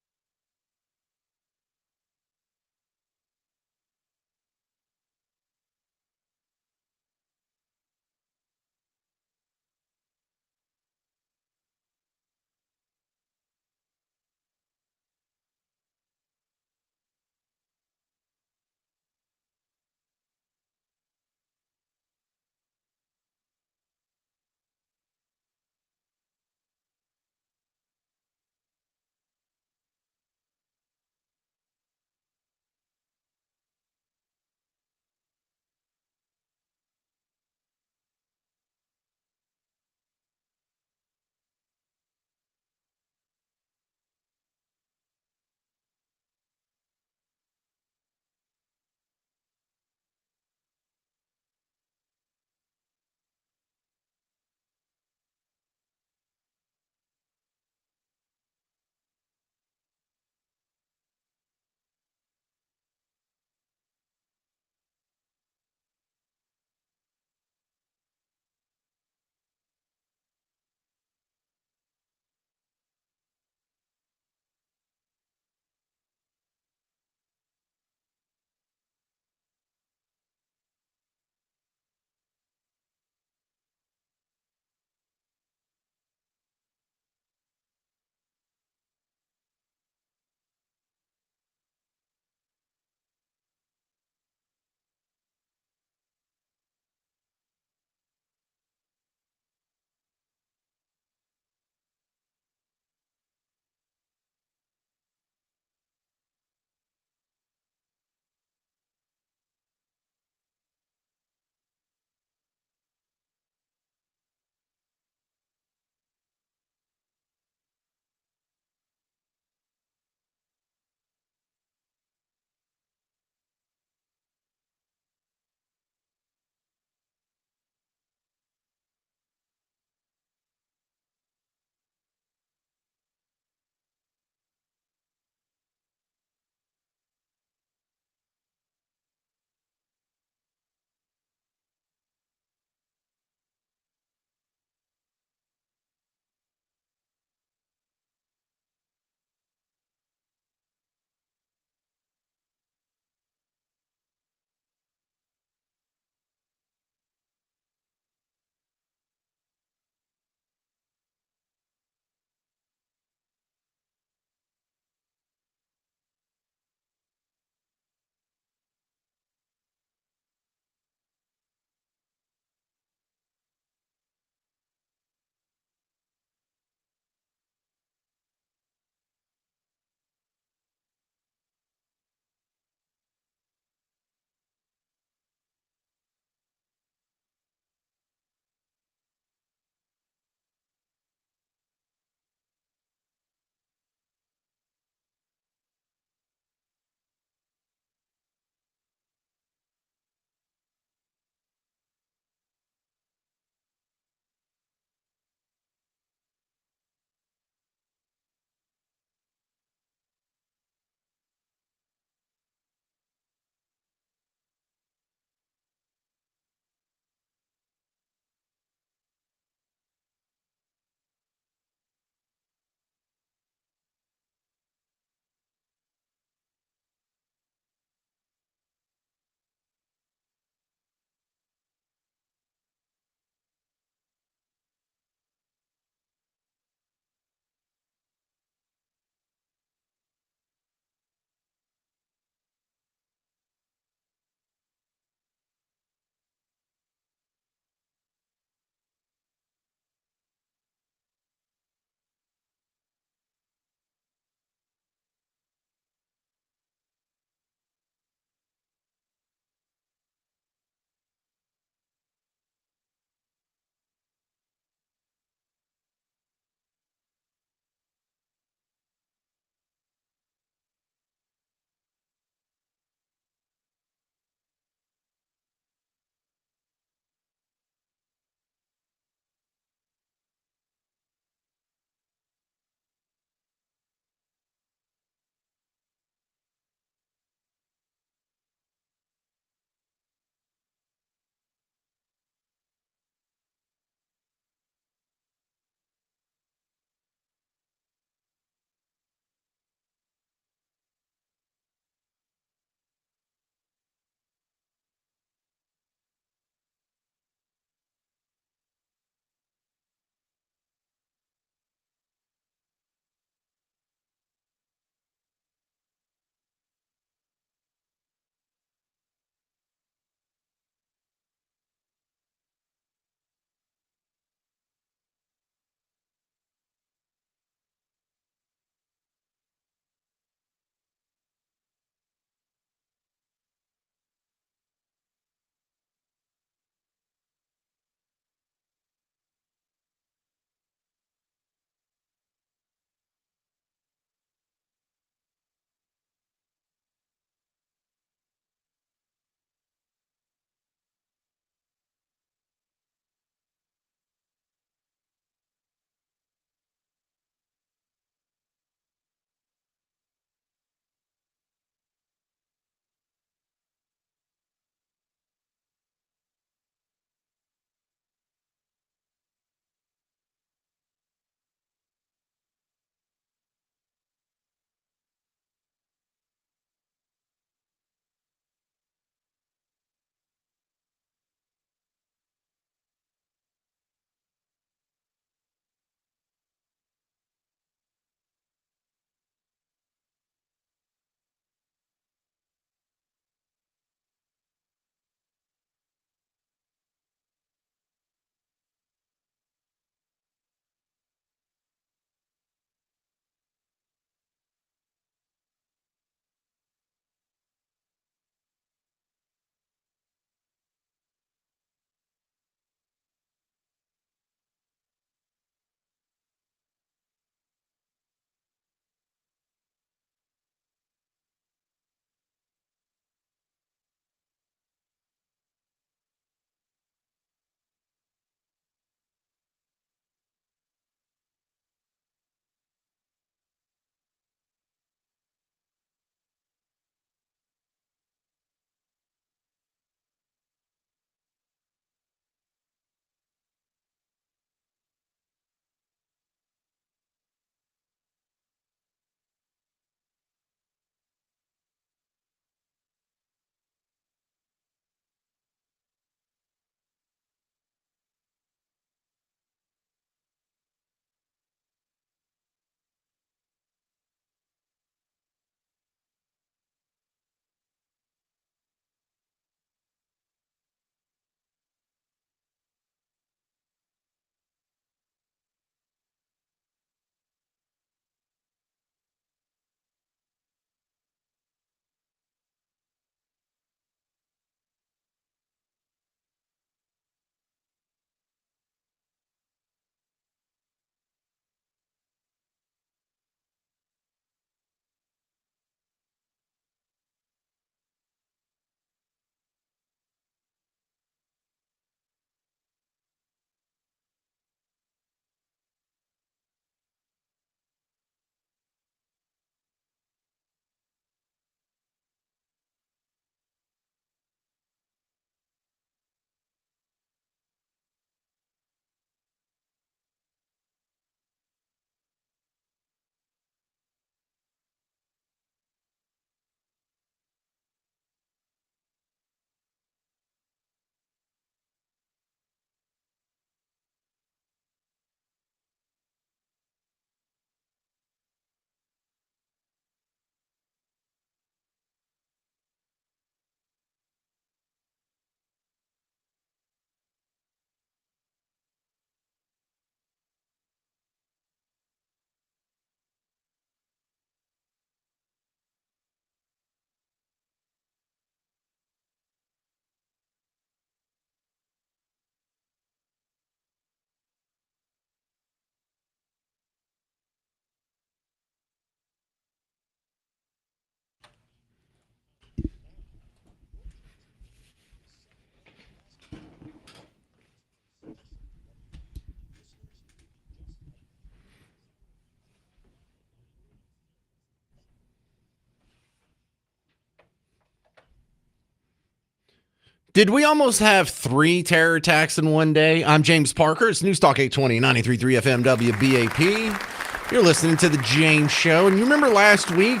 Did we almost have 3 terror attacks in one day? I'm James Parker. It's News Talk 820, 93.3 FM WBAP. You're listening to The James Show. And you remember last week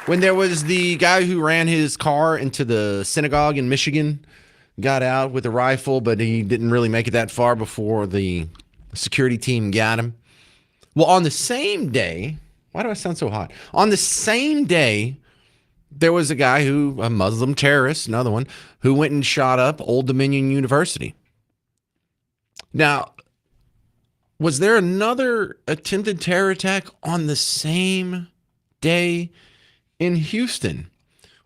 when there was the guy who ran his car into the synagogue in Michigan, got out with a rifle, but he didn't really make it that far before the security team got him? Well, on the same day, why do I sound so hot? On the same day, there was a guy a Muslim terrorist, another one, who went and shot up Old Dominion University. Now, was there another attempted terror attack on the same day in Houston?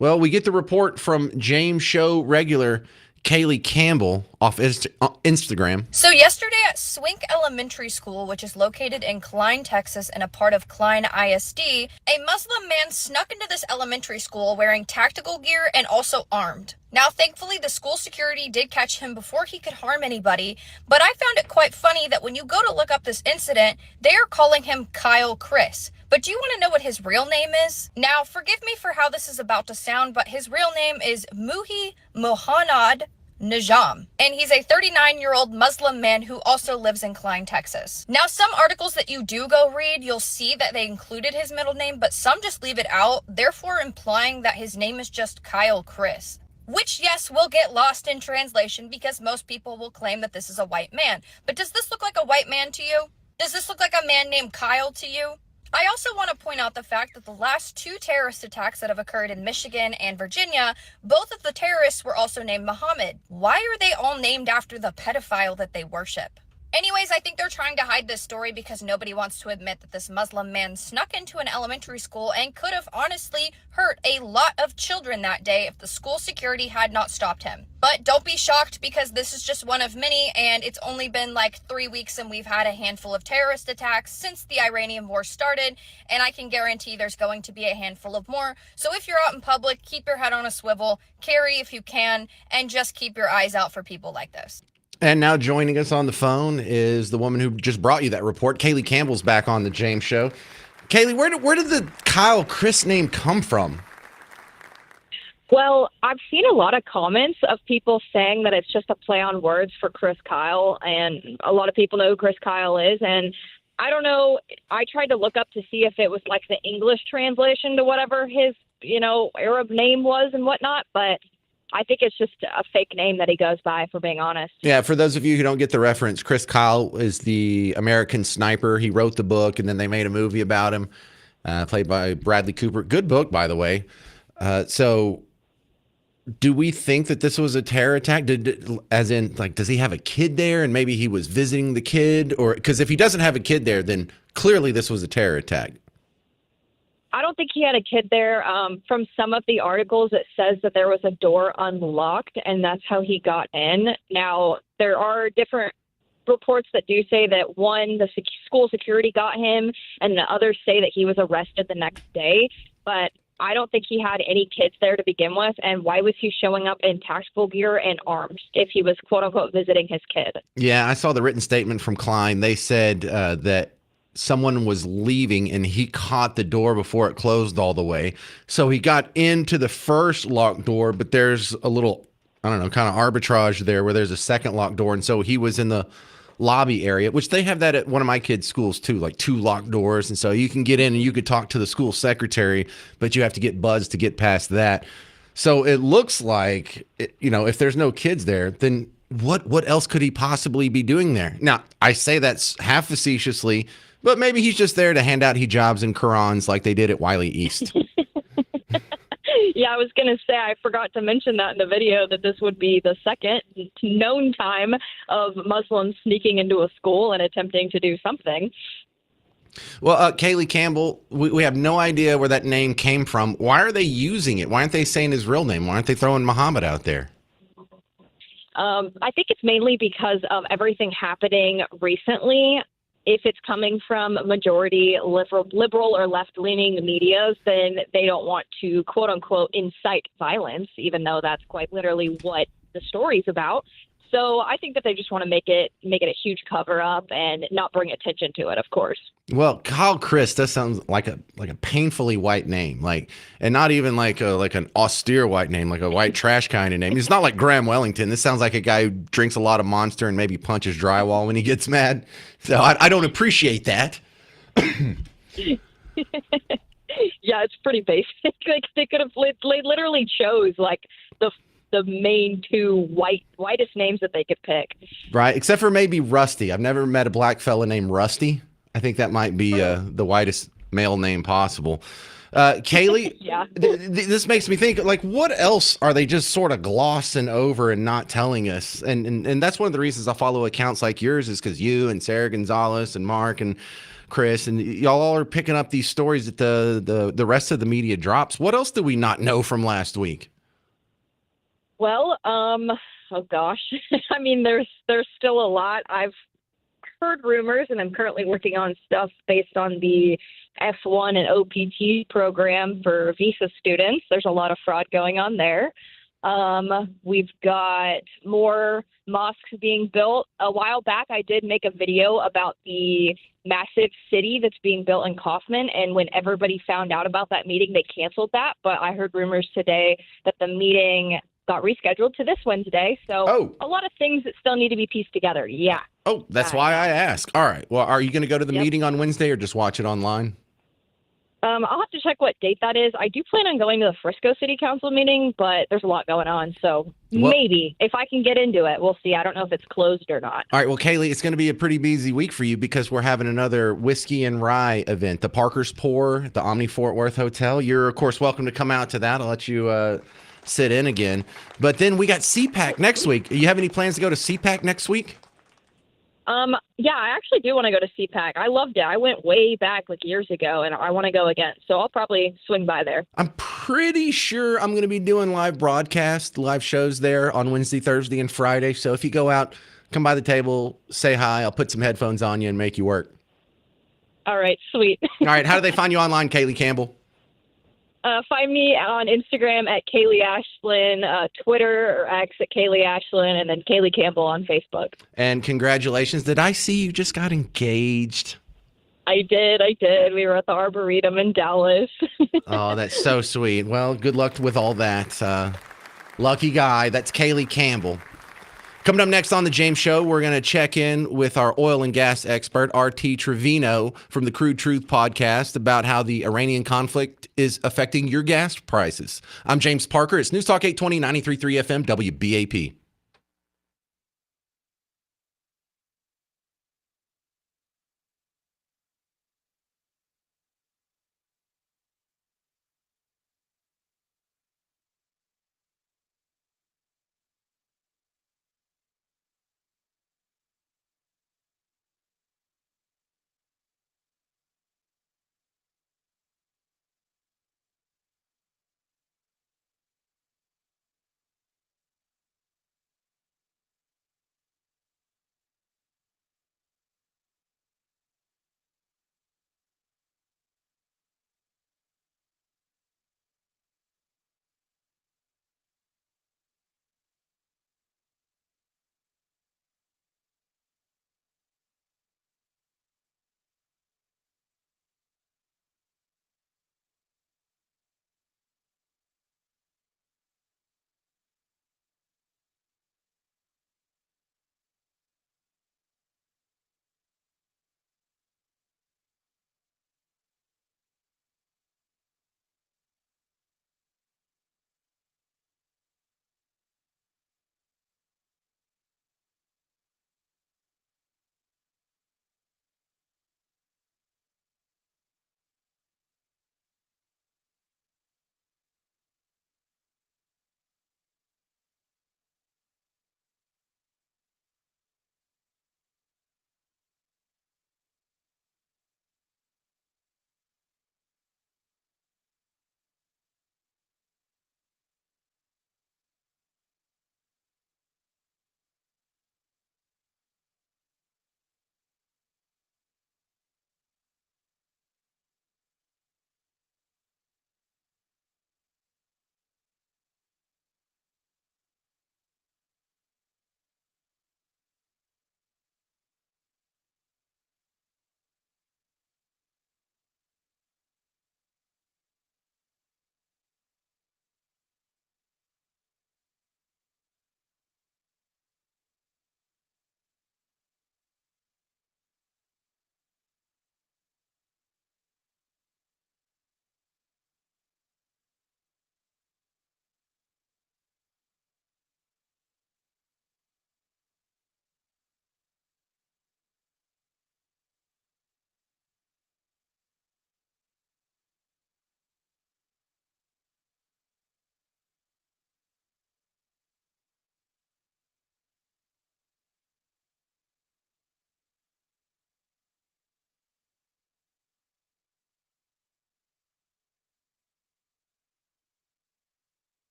Well, we get the report from James Show regular Kaylee Campbell off Instagram. So yesterday at Swink Elementary School, which is located in Klein, Texas, and a part of Klein ISD, a Muslim man snuck into this elementary school wearing tactical gear and also armed. Now, thankfully, the school security did catch him before he could harm anybody, but I found it quite funny that when you go to look up this incident, they are calling him Kyle Chris. But do you want to know what his real name is? Now, forgive me for how this is about to sound, but his real name is Muhi Mohanad Najam, and he's a 39-year-old Muslim man who also lives in Klein, Texas. Now, some articles that you do go read, you'll see that they included his middle name, but some just leave it out, therefore implying that his name is just Kyle Chris. Which, yes, will get lost in translation because most people will claim that this is a white man. But does this look like a white man to you? Does this look like a man named Kyle to you? I also want to point out the fact that the last 2 terrorist attacks that have occurred in Michigan and Virginia, both of the terrorists were also named Muhammad. Why are they all named after the pedophile that they worship? Anyways, I think they're trying to hide this story because nobody wants to admit that this Muslim man snuck into an elementary school and could have honestly hurt a lot of children that day if the school security had not stopped him. But don't be shocked because this is just one of many, and it's only been like 3 weeks and we've had a handful of terrorist attacks since the Iranian war started, and I can guarantee there's going to be a handful of more. So if you're out in public, keep your head on a swivel, carry if you can, and just keep your eyes out for people like this. And now joining us on the phone is the woman who just brought you that report. Kaylee Campbell's back on the James Show. Kaylee, where did the Kyle Chris name come from? Well, I've seen a lot of comments of people saying that it's just a play on words for Chris Kyle, and a lot of people know who Chris Kyle is. And I don't know, I tried to look up to see if it was like the English translation to whatever his, Arab name was and whatnot, but I think it's just a fake name that he goes by, for being honest. Yeah, for those of you who don't get the reference, Chris Kyle is the American Sniper. He wrote the book, and then they made a movie about him, played by Bradley Cooper. Good book, by the way. So do we think that this was a terror attack? Does he have a kid there, and maybe he was visiting the kid? Or because if he doesn't have a kid there, then clearly this was a terror attack. I don't think he had a kid there. From some of the articles, it says that there was a door unlocked, and that's how he got in. Now, there are different reports that do say that, one, the school security got him, and the others say that he was arrested the next day. But I don't think he had any kids there to begin with, and why was he showing up in tactical gear and armed if he was, quote-unquote, visiting his kid? Yeah, I saw the written statement from Klein. They said that someone was leaving and he caught the door before it closed all the way. So he got into the first locked door, but there's a little, kind of arbitrage there where there's a second locked door. And so he was in the lobby area, which they have that at one of my kids' schools too, like 2 locked doors. And so you can get in and you could talk to the school secretary, but you have to get buzzed to get past that. So it looks like, if there's no kids there, then what else could he possibly be doing there? Now, I say that's half facetiously, but maybe he's just there to hand out hijabs and Qurans like they did at Wiley East. Yeah, I was going to say, I forgot to mention that in the video, that this would be the second known time of Muslims sneaking into a school and attempting to do something. Well, Kaylee Campbell, we have no idea where that name came from. Why are they using it? Why aren't they saying his real name? Why aren't they throwing Muhammad out there? I think it's mainly because of everything happening recently. If it's coming from majority liberal or left-leaning medias, then they don't want to, quote-unquote, incite violence, even though that's quite literally what the story's about. So I think that they just want to make it a huge cover up and not bring attention to it, of course. Well, Kyle Chris, that sounds like a painfully white name, and not even like an austere white name, like a white trash kind of name. It's not like Graham Wellington. This sounds like a guy who drinks a lot of Monster and maybe punches drywall when he gets mad. So I don't appreciate that. Yeah, it's pretty basic. Like they literally chose like the main two whitest names that they could pick. Right, except for maybe Rusty. I've never met a black fella named Rusty. I think that might be the whitest male name possible. Kaylee, Yeah. This makes me think, like, what else are they just sort of glossing over and not telling us? And that's one of the reasons I follow accounts like yours is because you and Sarah Gonzalez and Mark and Chris and y'all all are picking up these stories that the rest of the media drops. What else do we not know from last week? Well, oh gosh. I mean, there's still a lot. I've heard rumors, and I'm currently working on stuff based on the F1 and OPT program for visa students. There's a lot of fraud going on there. We've got more mosques being built. A while back, I did make a video about the massive city that's being built in Kaufman, and when everybody found out about that meeting, they canceled that. But I heard rumors today that the meeting got rescheduled to this Wednesday. So a lot of things that still need to be pieced together. Yeah. Oh, that's why I ask. All right. Well, are you going to go to the meeting on Wednesday or just watch it online? I'll have to check what date that is. I do plan on going to the Frisco City Council meeting, but there's a lot going on. So maybe if I can get into it, we'll see. I don't know if it's closed or not. All right. Well, Kaylee, it's going to be a pretty busy week for you because we're having another Whiskey and Rye event, the Parker's Pour, at the Omni Fort Worth Hotel. You're, of course, welcome to come out to that. I'll let you sit in again. But then we got CPAC next week. You have any plans to go to CPAC next week? Yeah, I actually do want to go to CPAC. I loved it. I went way back like years ago, and I want to go again. So I'll probably swing by there. I'm pretty sure I'm going to be doing live shows there on Wednesday, Thursday, and Friday. So if you go out, come by the table, say hi. I'll put some headphones on you and make you work. All right, sweet. All right, how do they find you online, Kaylee Campbell? Find me on Instagram at Kaylee Ashlyn, Twitter or X at Kaylee Ashlyn, and then Kaylee Campbell on Facebook. And congratulations. Did I see you just got engaged? I did. We were at the Arboretum in Dallas. Oh, that's so sweet. Well, good luck with all that. Lucky guy. That's Kaylee Campbell. Coming up next on The James Show, we're going to check in with our oil and gas expert, R.T. Trevino from the Crude Truth podcast about how the Iranian conflict is affecting your gas prices. I'm James Parker. It's News Talk 820, 93.3 FM, WBAP.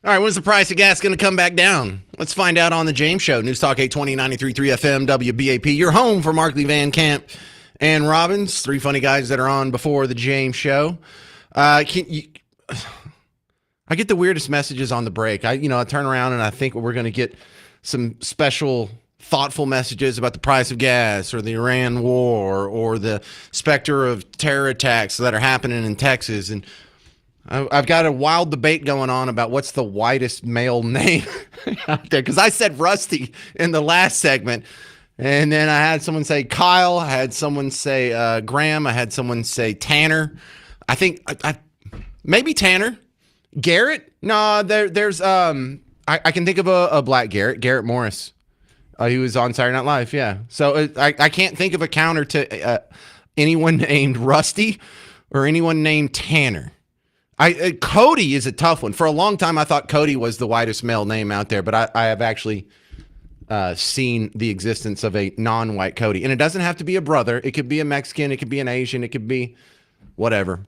All right, when's the price of gas going to come back down? Let's find out on the James Show. News Talk 820 93.3 FM WBAP. Your home for Markley Van Camp and Robbins, three funny guys that are on before the James Show. I get the weirdest messages on the break. I turn around and I think we're going to get some special thoughtful messages about the price of gas or the Iran war or the specter of terror attacks that are happening in Texas. And I've got a wild debate going on about what's the whitest male name out there. Because I said Rusty in the last segment. And then I had someone say Kyle. I had someone say Graham. I had someone say Tanner. I think maybe Tanner. Garrett? No, there's I can think of a black Garrett Morris. He was on Saturday Night Live, yeah. So I can't think of a counter to anyone named Rusty or anyone named Tanner. Cody is a tough one. For a long time, I thought Cody was the whitest male name out there, but I have actually seen the existence of a non-white Cody. And it doesn't have to be a brother. It could be a Mexican. It could be an Asian. It could be whatever.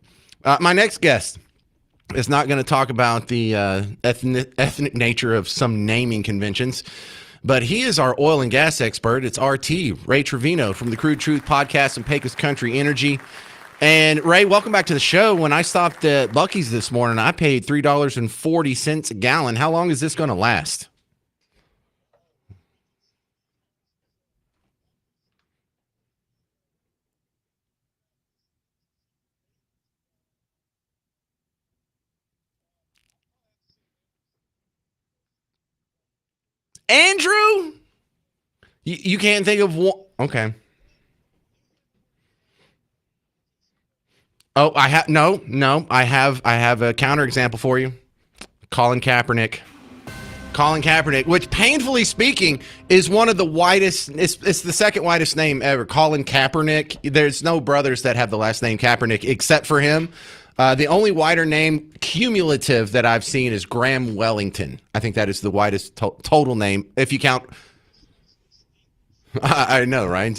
My next guest is not going to talk about the ethnic nature of some naming conventions, but he is our oil and gas expert. It's RT, Ray Trevino from the Crude Truth Podcast and Pecos Country Energy. And Ray, welcome back to the show. When I stopped at Buc-ee's this morning, I paid $3.40 a gallon. How long is this going to last? Andrew? You can't think of one? Okay. Oh, I have no. I have a counterexample for you. Colin Kaepernick. Colin Kaepernick, which painfully speaking is one of the whitest. It's the second whitest name ever. Colin Kaepernick. There's no brothers that have the last name Kaepernick except for him. The only whiter name cumulative that I've seen is Graham Wellington. I think that is the whitest total name if you count. I know, right?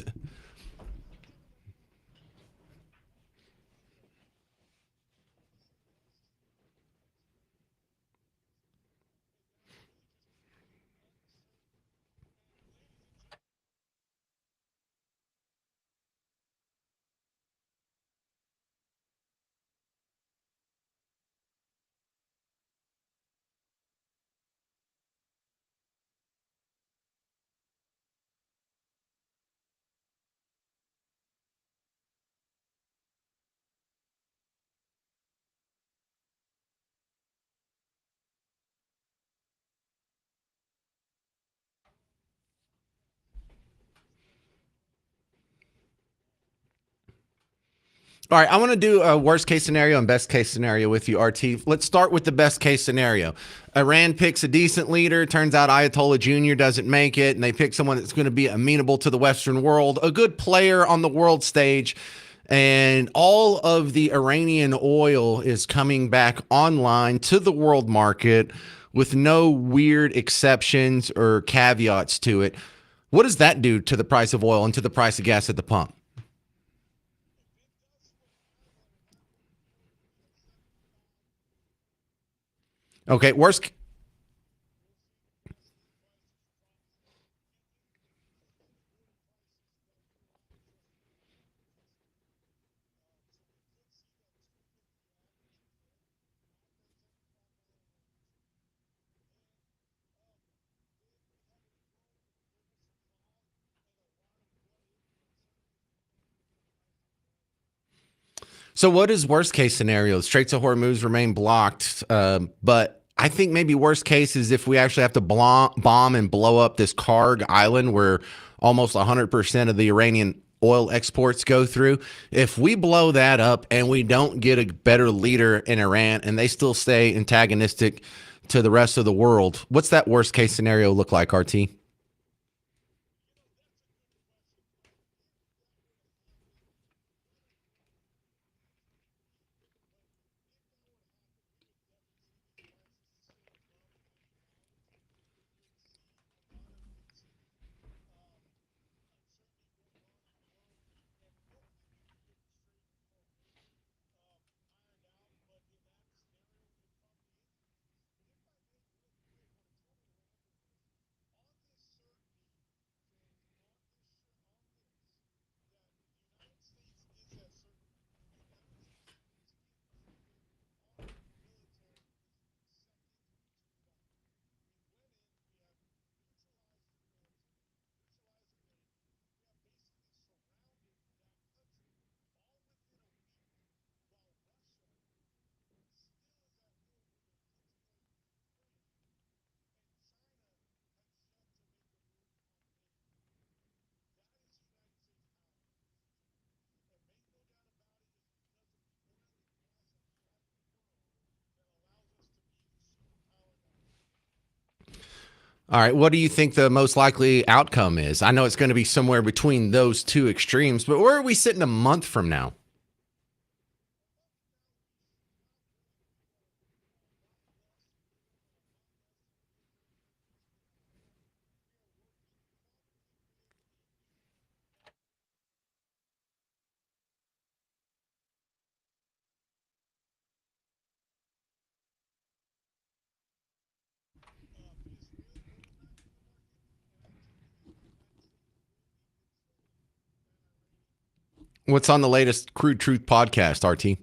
All right, I want to do a worst case scenario and best case scenario with you, RT. Let's start with the best case scenario. Iran picks a decent leader. Turns out Ayatollah Jr. doesn't make it, and they pick someone that's going to be amenable to the Western world, a good player on the world stage, and all of the Iranian oil is coming back online to the world market with no weird exceptions or caveats to it. What does that do to the price of oil and to the price of gas at the pump? Okay, worst. So what is worst case scenario? Straits of Hormuz remain blocked, but I think maybe worst case is if we actually have to bomb and blow up this Karg island where almost 100% of the Iranian oil exports go through. If we blow that up and we don't get a better leader in Iran and they still stay antagonistic to the rest of the world, what's that worst case scenario look like, RT? All right. What do you think the most likely outcome is? I know it's going to be somewhere between those two extremes, but where are we sitting a month from now? What's on the latest Crude Truth podcast, RT?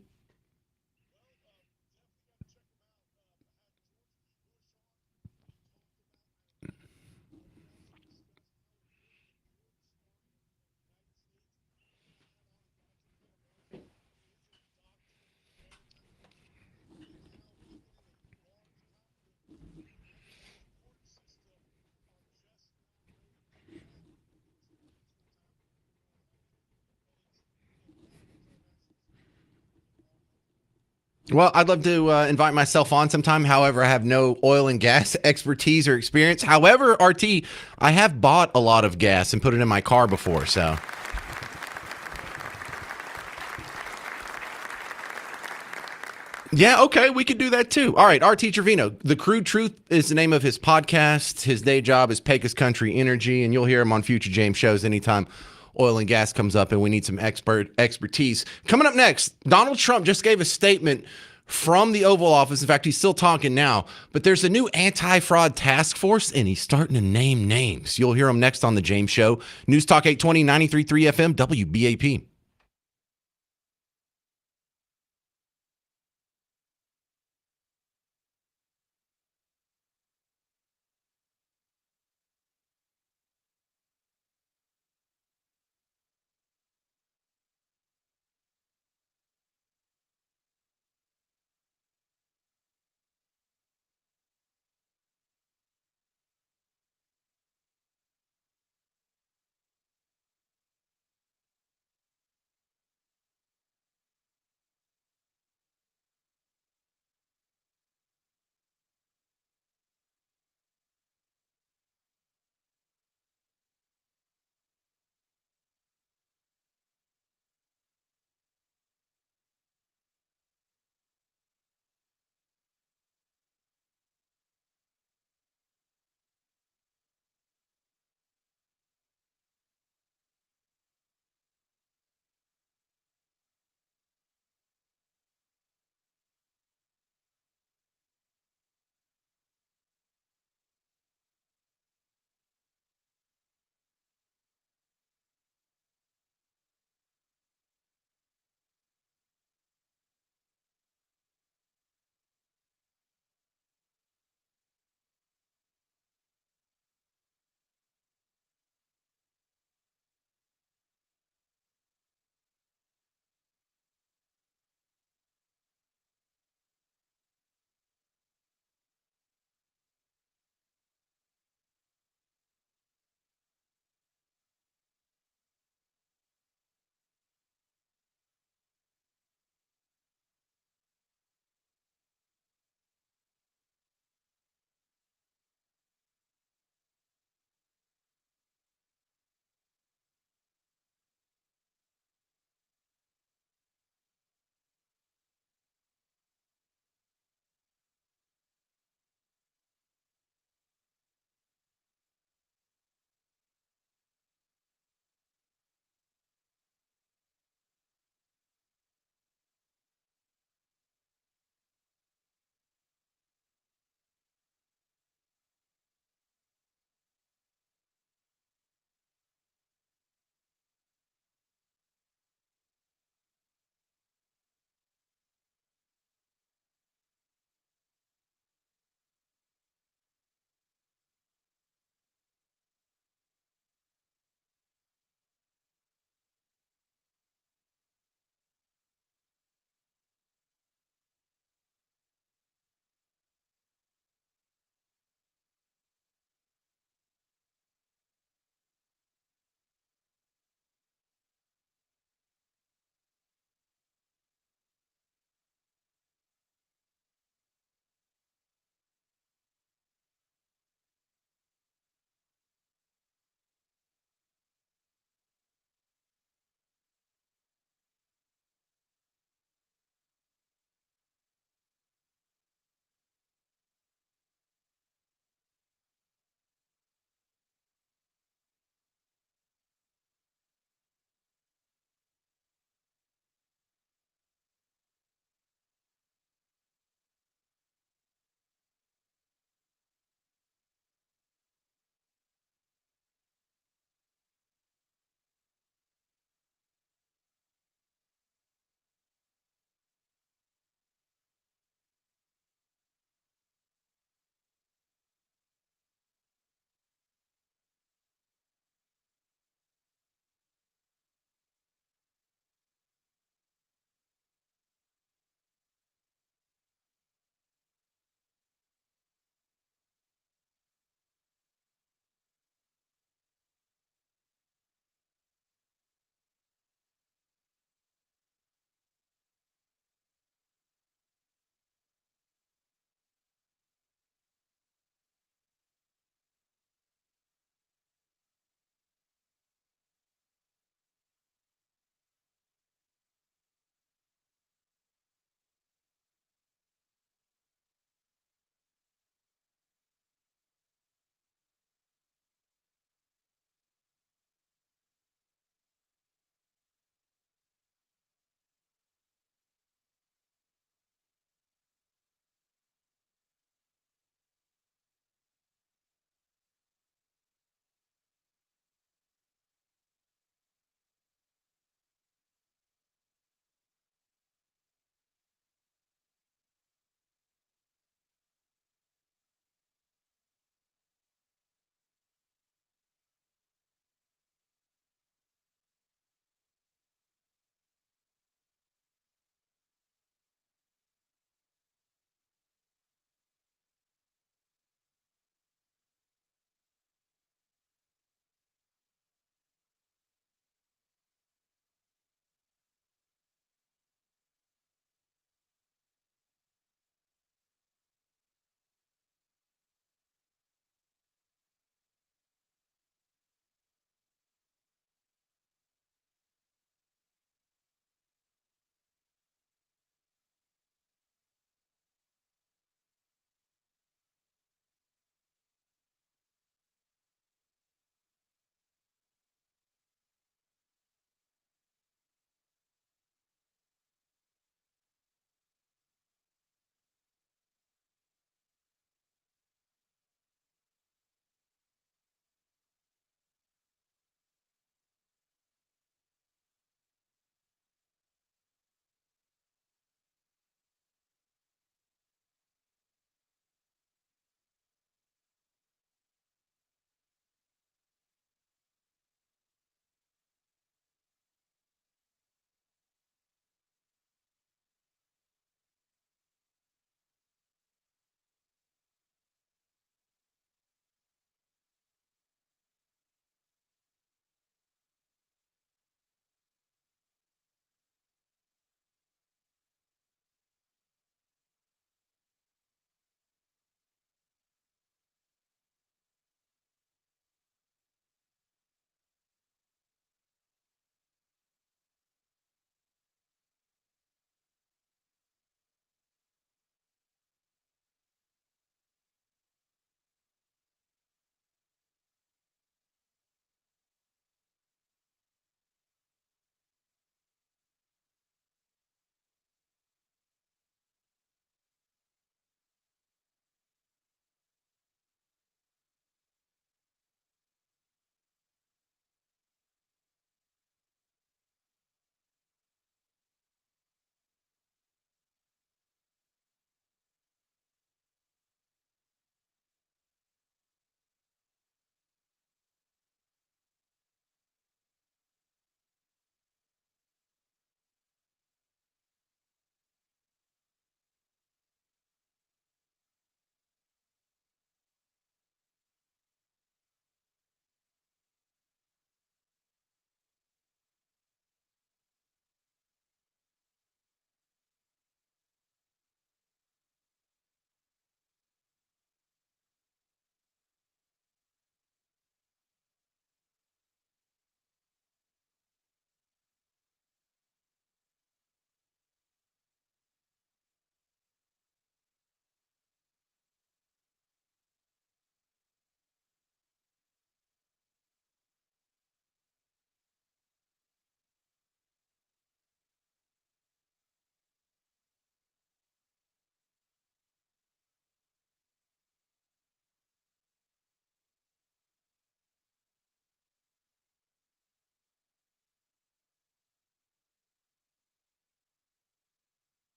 Well, I'd love to invite myself on sometime. However, I have no oil and gas expertise or experience. However, RT, I have bought a lot of gas and put it in my car before. So, yeah, okay, we could do that too. All right, RT Trevino. The Crude Truth is the name of his podcast. His day job is Pecos Country Energy, and you'll hear him on future James shows anytime oil and gas comes up and we need some expertise. Coming up next, Donald Trump just gave a statement from the Oval Office. In fact, he's still talking now, but there's a new anti-fraud task force and he's starting to name names. You'll hear him next on the James Show. News Talk 820, 93.3 FM, WBAP.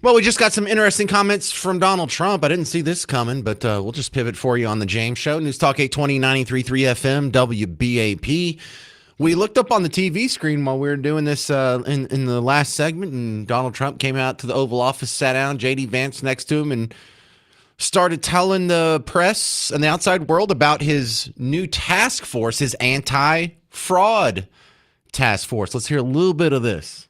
Well, we just got some interesting comments from Donald Trump. I didn't see this coming, but we'll just pivot for you on the James Show. News Talk 820, 93.3 FM, WBAP. We looked up on the TV screen while we were doing this in the last segment, and Donald Trump came out to the Oval Office, sat down, J.D. Vance next to him, and started telling the press and the outside world about his new task force, his anti-fraud task force. Let's hear a little bit of this.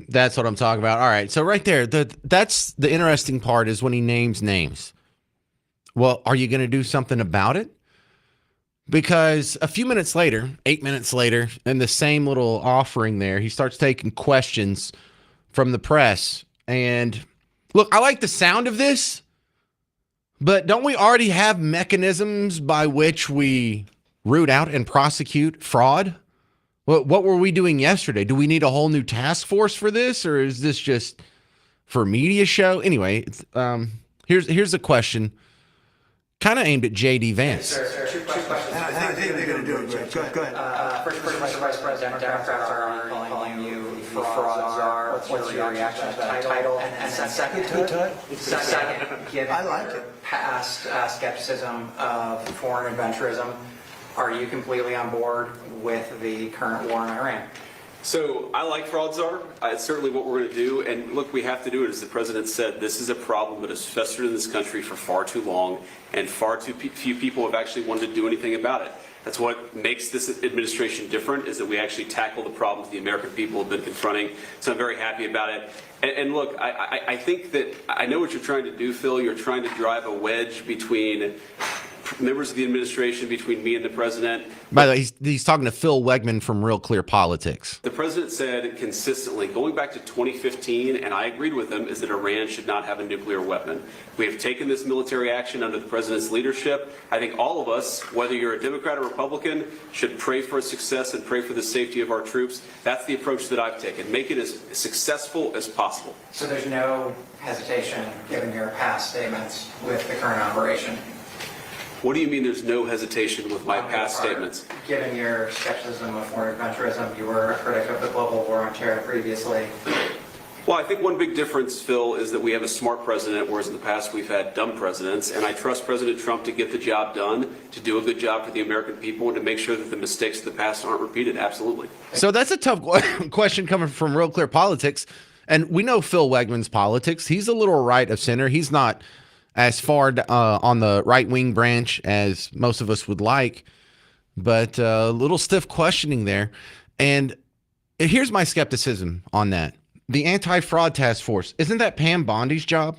That's what I'm talking about. All right. So right there, that's the interesting part is when he names names. Well, are you going to do something about it? Because a few minutes later, 8 minutes later, in the same little offering there, he starts taking questions from the press. And look, I like the sound of this, but don't we already have mechanisms by which we root out and prosecute fraud? What were we doing yesterday? Do we need a whole new task force for this, or is this just for media show? Anyway, here's a question, kind of aimed at J.D. Vance. Sir, two questions. I think they're going to do it. Go ahead. First, Mr. Vice President, Democrats are calling you the fraud czar. What's your reaction to that title? And second, given your past skepticism of foreign adventurism, are you completely on board with the current war in Iran? So I like fraud czar. It's certainly what we're going to do. And look, we have to do it. As the president said, this is a problem that has festered in this country for far too long, and far too few people have actually wanted to do anything about it. That's what makes this administration different, is that we actually tackle the problems the American people have been confronting. So I'm very happy about it. And look, I think that I know what you're trying to do, Phil. You're trying to drive a wedge between members of the administration, between me and the president. By the way, he's talking to Phil Wegman from Real Clear Politics. The president said consistently, going back to 2015, and I agreed with him, is that Iran should not have a nuclear weapon. We have taken this military action under the president's leadership. I think all of us, whether you're a Democrat or Republican, should pray for its success and pray for the safety of our troops. That's the approach that I've taken. Make it as successful as possible. So there's no hesitation, given your past statements, with the current operation? What do you mean there's no hesitation with my past statements? Given your skepticism of foreign adventurism, you were a critic of the global war on terror previously. Well, I think one big difference, Phil, is that we have a smart president, whereas in the past we've had dumb presidents. And I trust President Trump to get the job done, to do a good job for the American people, and to make sure that the mistakes of the past aren't repeated. Absolutely. So that's a tough question coming from Real Clear Politics. And we know Phil Wegman's politics. He's a little right of center. He's not as far on the right-wing branch as most of us would like, but a little stiff questioning there. And here's my skepticism on that. The anti-fraud task force, isn't that Pam Bondi's job?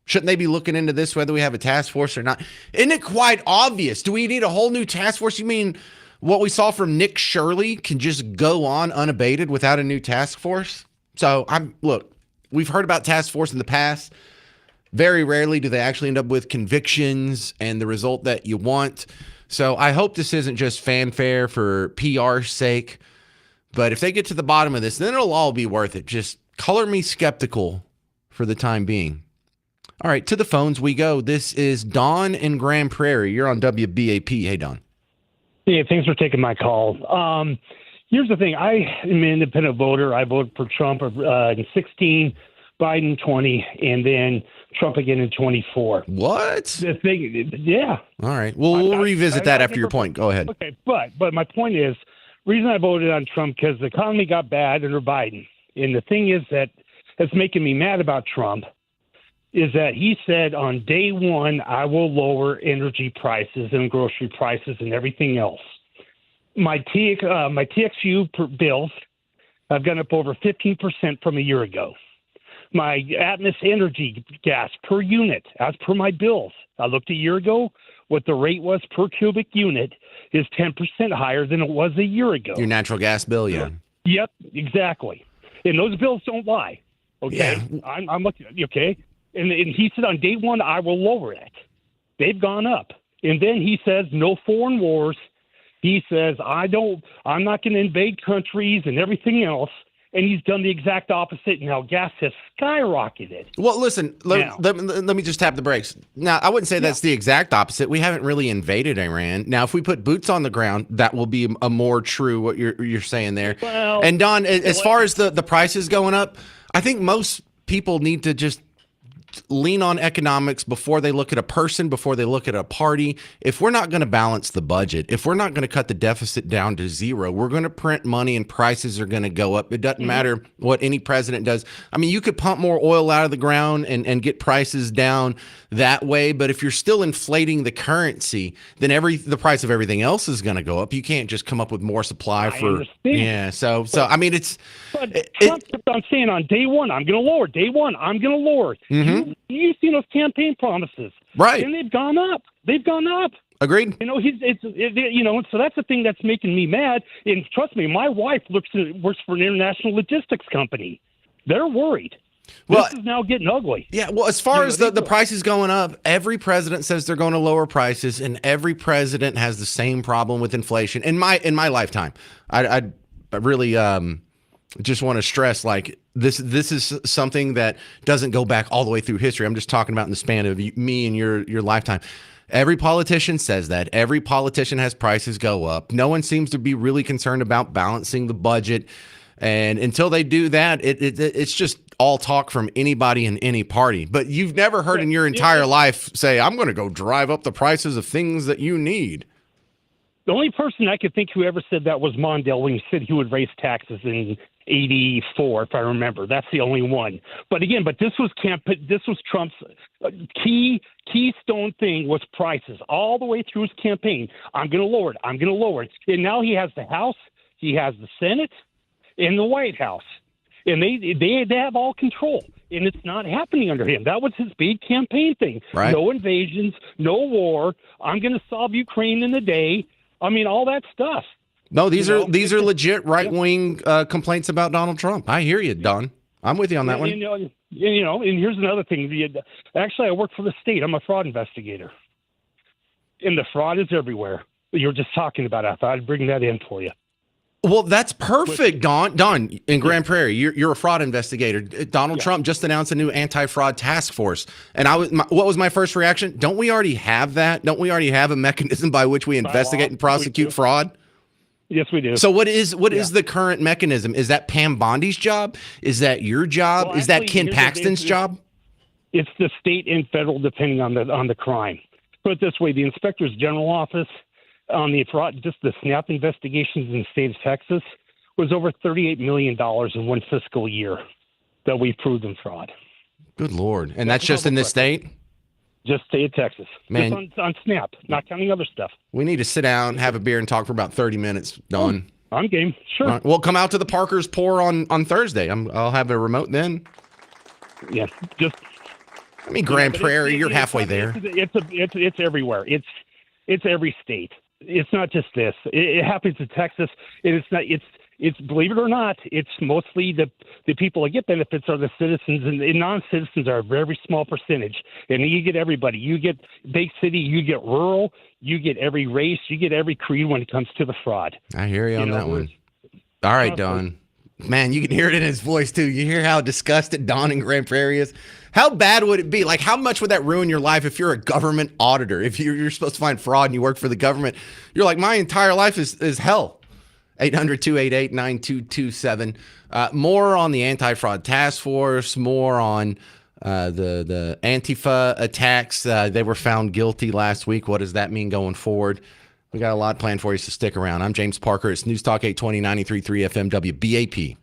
Shouldn't they be looking into this, whether we have a task force or not? Isn't it quite obvious? Do we need a whole new task force? You mean what we saw from Nick Shirley can just go on unabated without a new task force? So look, we've heard about task force in the past. Very rarely do they actually end up with convictions and the result that you want. So I hope this isn't just fanfare for PR's sake. But if they get to the bottom of this, then it'll all be worth it. Just color me skeptical for the time being. All right, to the phones we go. This is Don in Grand Prairie. You're on WBAP. Hey, Don. Yeah, thanks for taking my call. Here's the thing. I am an independent voter. I voted for Trump in 16, Biden 20, and then Trump again in 24. What? The thing, yeah. All right. Well, we'll revisit that after your point. Go ahead. Okay, but my point is, reason I voted on Trump because the economy got bad under Biden, and the thing is that's making me mad about Trump is that he said on day one I will lower energy prices and grocery prices and everything else. My TXU bills have gone up over 15% from a year ago. My Atmos Energy gas per unit, as per my bills, I looked a year ago, what the rate was per cubic unit is 10% higher than it was a year ago. Your natural gas bill, yeah. Yep, exactly. And those bills don't lie. Okay, Yeah. I'm looking. Okay, and he said on day one I will lower it. They've gone up, and then he says no foreign wars. He says I'm not going to invade countries and everything else. And he's done the exact opposite. Now gas has skyrocketed. Well, listen, let me just tap the brakes. Now, I wouldn't say that's the exact opposite. We haven't really invaded Iran. Now, if we put boots on the ground, that will be a more true what you're saying there. Well, and Don, as far as the prices going up, I think most people need to just lean on economics before they look at a person, before they look at a party. If we're not going to balance the budget, if we're not going to cut the deficit down to zero, we're going to print money and prices are going to go up. It doesn't matter what any president does. I mean, you could pump more oil out of the ground and get prices down that way. But if you're still inflating the currency, then the price of everything else is going to go up. You can't just come up with more supply So I mean, Trump kept on saying on day one, I'm going to lower. Day one, I'm going to lower. You've seen those campaign promises, right? And they've gone up. They've gone up. Agreed. You know, so that's the thing that's making me mad. And trust me, my wife works for an international logistics company. They're worried. Well, this is now getting ugly. Yeah, well, as far as the prices going up, every president says they're going to lower prices, and every president has the same problem with inflation. In my lifetime, I really just want to stress, like, this is something that doesn't go back all the way through history. I'm just talking about in the span of me and your lifetime. Every politician says that. Every politician has prices go up. No one seems to be really concerned about balancing the budget. And until they do that, it's just all talk from anybody in any party. But you've never heard in your entire life say, I'm going to go drive up the prices of things that you need. The only person I could think who ever said that was Mondale when he said he would raise taxes in 84, if I remember. That's the only one. But this was Trump's keystone thing was prices all the way through his campaign. I'm going to lower it. I'm going to lower it. And now he has the House, he has the Senate, and the White House. And they have all control. And it's not happening under him. That was his big campaign thing. Right. No invasions, no war. I'm going to solve Ukraine in a day. I mean, all that stuff. No, these are legit right-wing complaints about Donald Trump. I hear you, Don. I'm with you on that one. And here's another thing. Actually, I work for the state. I'm a fraud investigator. And the fraud is everywhere. You were just talking about it. I thought I'd bring that in for you. Well, that's perfect, Don. Don, in Grand Prairie, you're a fraud investigator. Donald Trump just announced a new anti-fraud task force. And what was my first reaction? Don't we already have that? Don't we already have a mechanism by which we investigate and prosecute fraud? Yes, we do. So what is the current mechanism? Is that Pam Bondi's job? Is that your job? Well, is that actually, Ken Paxton's job? It's the state and federal, depending on the crime. Put it this way: the Inspector's General Office on the fraud, just the SNAP investigations in the state of Texas, was over $38 million in one fiscal year that we proved in fraud. Good Lord. And that's just in this state? Just state of Texas. Man. Just on SNAP, not counting other stuff. We need to sit down, have a beer, and talk for about 30 minutes, Don. I'm game. Sure. Right. Well, come out to the Parker's Pour on Thursday. I'll have a remote then. Yeah. Just. I mean, Grand Prairie, you're halfway there. It's everywhere. It's every state. It's not just this. It happens in Texas. It's not. It's believe it or not, it's mostly the people that get benefits are the citizens, and non-citizens are a very small percentage. And you get everybody. You get big city, you get rural, you get every race, you get every creed when it comes to the fraud. I hear you on that one. All right, Don. Man, you can hear it in his voice too. You hear how disgusted Don in Grand Prairie is? How bad would it be? Like, how much would that ruin your life if you're a government auditor? If you're supposed to find fraud and you work for the government, you're like, my entire life is hell. 800-288-9227. More on the anti-fraud task force, more on the Antifa attacks. They were found guilty last week. What does that mean going forward? We got a lot planned for you, so stick around. I'm James Parker. It's News Talk 820, 93.3 FM WBAP.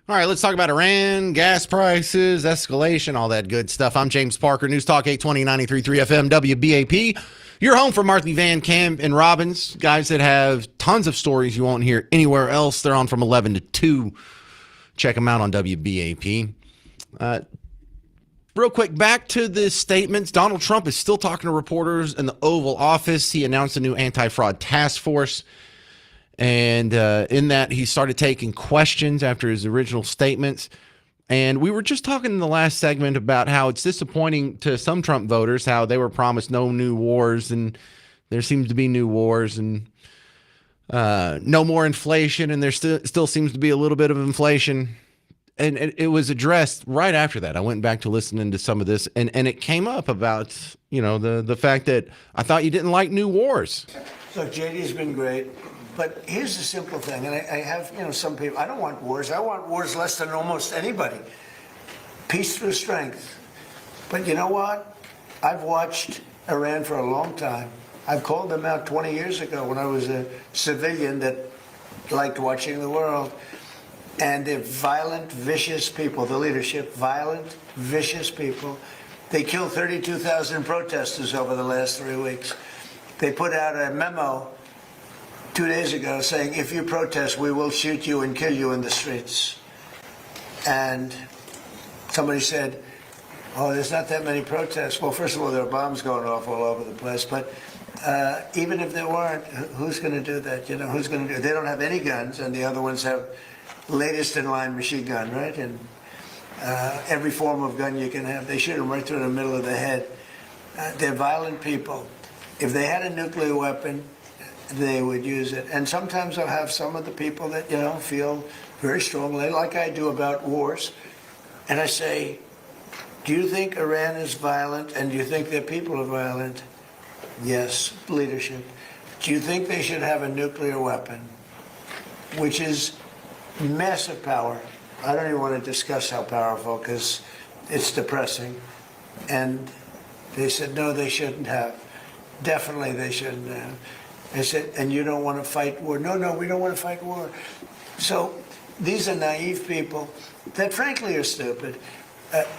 All right, let's talk about Iran, gas prices, escalation, all that good stuff. I'm James Parker, News Talk 820 93.3 FM WBAP. Your home for Marthy Van Camp and Robbins, guys that have tons of stories you won't hear anywhere else. They're on from 11 to 2. Check them out on WBAP. Real quick, back to the statements. Donald Trump is still talking to reporters in the Oval Office. He announced a new anti-fraud task force. And in that, he started taking questions after his original statements. And we were just talking in the last segment about how it's disappointing to some Trump voters, how they were promised no new wars, and there seems to be new wars, and no more inflation, and there still seems to be a little bit of inflation. And it was addressed right after that. I went back to listening to some of this, and it came up about, the fact that I thought you didn't like new wars. Look, JD's been great. But here's the simple thing, and I have, some people, I don't want wars. I want wars less than almost anybody. Peace through strength. But you know what? I've watched Iran for a long time. I've called them out 20 years ago when I was a civilian that liked watching the world. And they're violent, vicious people. The leadership, violent, vicious people. They killed 32,000 protesters over the last 3 weeks. They put out a memo 2 days ago saying, if you protest, we will shoot you and kill you in the streets. And somebody said, oh, there's not that many protests. Well, first of all, there are bombs going off all over the place. But even if there weren't, who's going to do that? Who's going to do it? They don't have any guns, and the other ones have latest in line machine gun, right? And every form of gun you can have. They shoot them right through the middle of the head. They're violent people. If they had a nuclear weapon, they would use it. And sometimes I'll have some of the people that, feel very strongly, like I do about wars. And I say, do you think Iran is violent, and do you think their people are violent? Yes, leadership. Do you think they should have a nuclear weapon, which is massive power? I don't even want to discuss how powerful, because it's depressing. And they said, no, they shouldn't have. Definitely they shouldn't have. I said, and you don't want to fight war? No, we don't want to fight war. So these are naive people that frankly are stupid.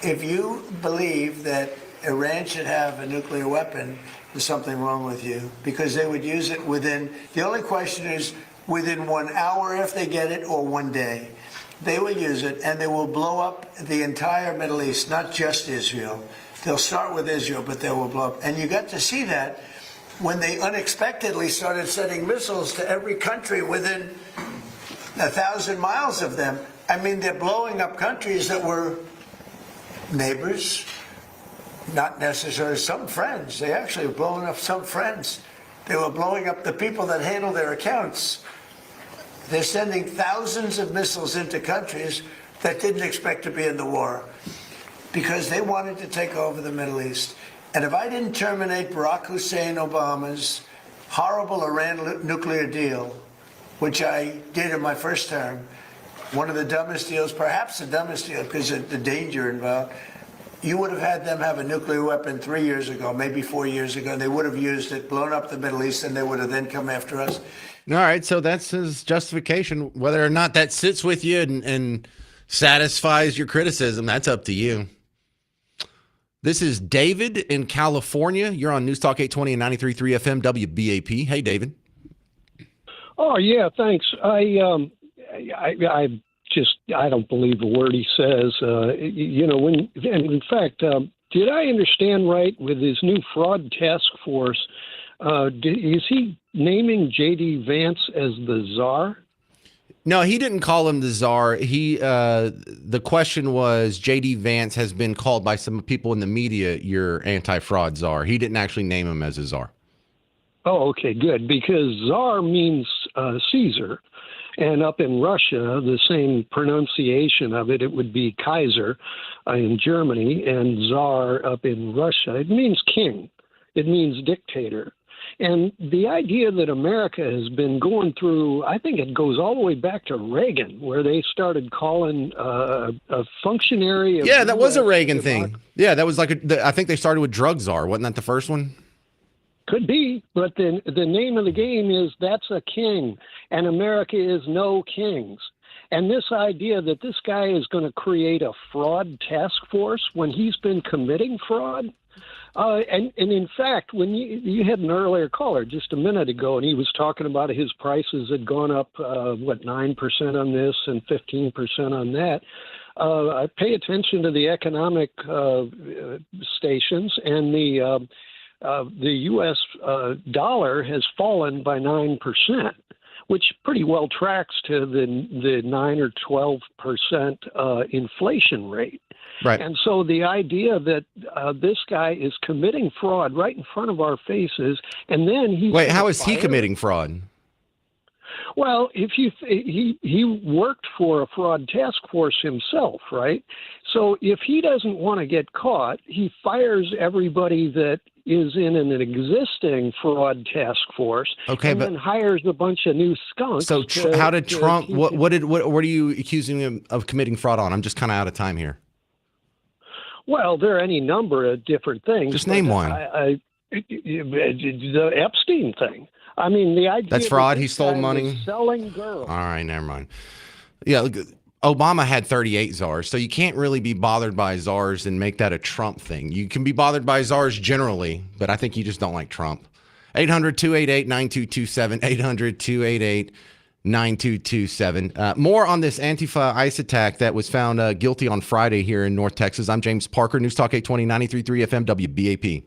If you believe that Iran should have a nuclear weapon, there's something wrong with you, because they would use it the only question is within 1 hour if they get it, or 1 day. They will use it, and they will blow up the entire Middle East, not just Israel. They'll start with Israel, but they will blow up. And you got to see that when they unexpectedly started sending missiles to every country within 1,000 miles of them. I mean, they're blowing up countries that were neighbors, not necessarily some friends. They actually were blowing up some friends. They were blowing up the people that handle their accounts. They're sending thousands of missiles into countries that didn't expect to be in the war because they wanted to take over the Middle East. And if I didn't terminate Barack Hussein Obama's horrible Iran nuclear deal, which I did in my first term, one of the dumbest deals, perhaps the dumbest deal because of the danger involved, you would have had them have a nuclear weapon 3 years ago, maybe 4 years ago, and they would have used it, blown up the Middle East, and they would have then come after us. All right, so that's his justification. Whether or not that sits with you and satisfies your criticism, that's up to you. This is David in California. You're on News Talk 820 and 93.3 FM WBAP. Hey, David. Oh, yeah, thanks. I don't believe a word he says. And in fact, did I understand right with his new fraud task force? Is he naming J.D. Vance as the czar? No, he didn't call him the czar. The question was, J.D. Vance has been called by some people in the media your anti-fraud czar. He didn't actually name him as a czar. Oh, okay, good. Because czar means Caesar. And up in Russia, the same pronunciation of it, it would be Kaiser in Germany, and czar up in Russia. It means king. It means dictator. And the idea that America has been going through, I think it goes all the way back to Reagan, where they started calling a functionary. Yeah, that was a Reagan thing. Yeah, that was I think they started with drug czar. Wasn't that the first one? Could be, but the name of the game is that's a king, and America is no kings. And this idea that this guy is going to create a fraud task force when he's been committing fraud. And in fact, when you had an earlier caller just a minute ago, and he was talking about his prices had gone up, 9% on this and 15% on that. I pay attention to the economic stations, and the U.S. Dollar has fallen by 9%, which pretty well tracks to the 9 or 12% inflation rate. Right. And so the idea that this guy is committing fraud right in front of our faces, and then he's Wait, how is he fired? committing fraud? Well, if he worked for a fraud task force himself, right? So if he doesn't want to get caught, he fires everybody that is in an existing fraud task force, Okay, and but then hires a bunch of new skunks. so how did Trump? keep What are you accusing him of committing fraud on? I'm just kind of out of time here. Well, there are any number of different things. Just name one. The Epstein thing. I mean, the idea That's fraud. that He this stole guy money. was selling girls. All right, never mind. Yeah, look, Obama had 38 czars, so you can't really be bothered by czars and make that a Trump thing. You can be bothered by czars generally, but I think you just don't like Trump. 800-288-9227, 800-288-9227. More on this Antifa ICE attack that was found guilty on Friday here in North Texas. I'm James Parker, News Talk 820, 93.3 FM, WBAP.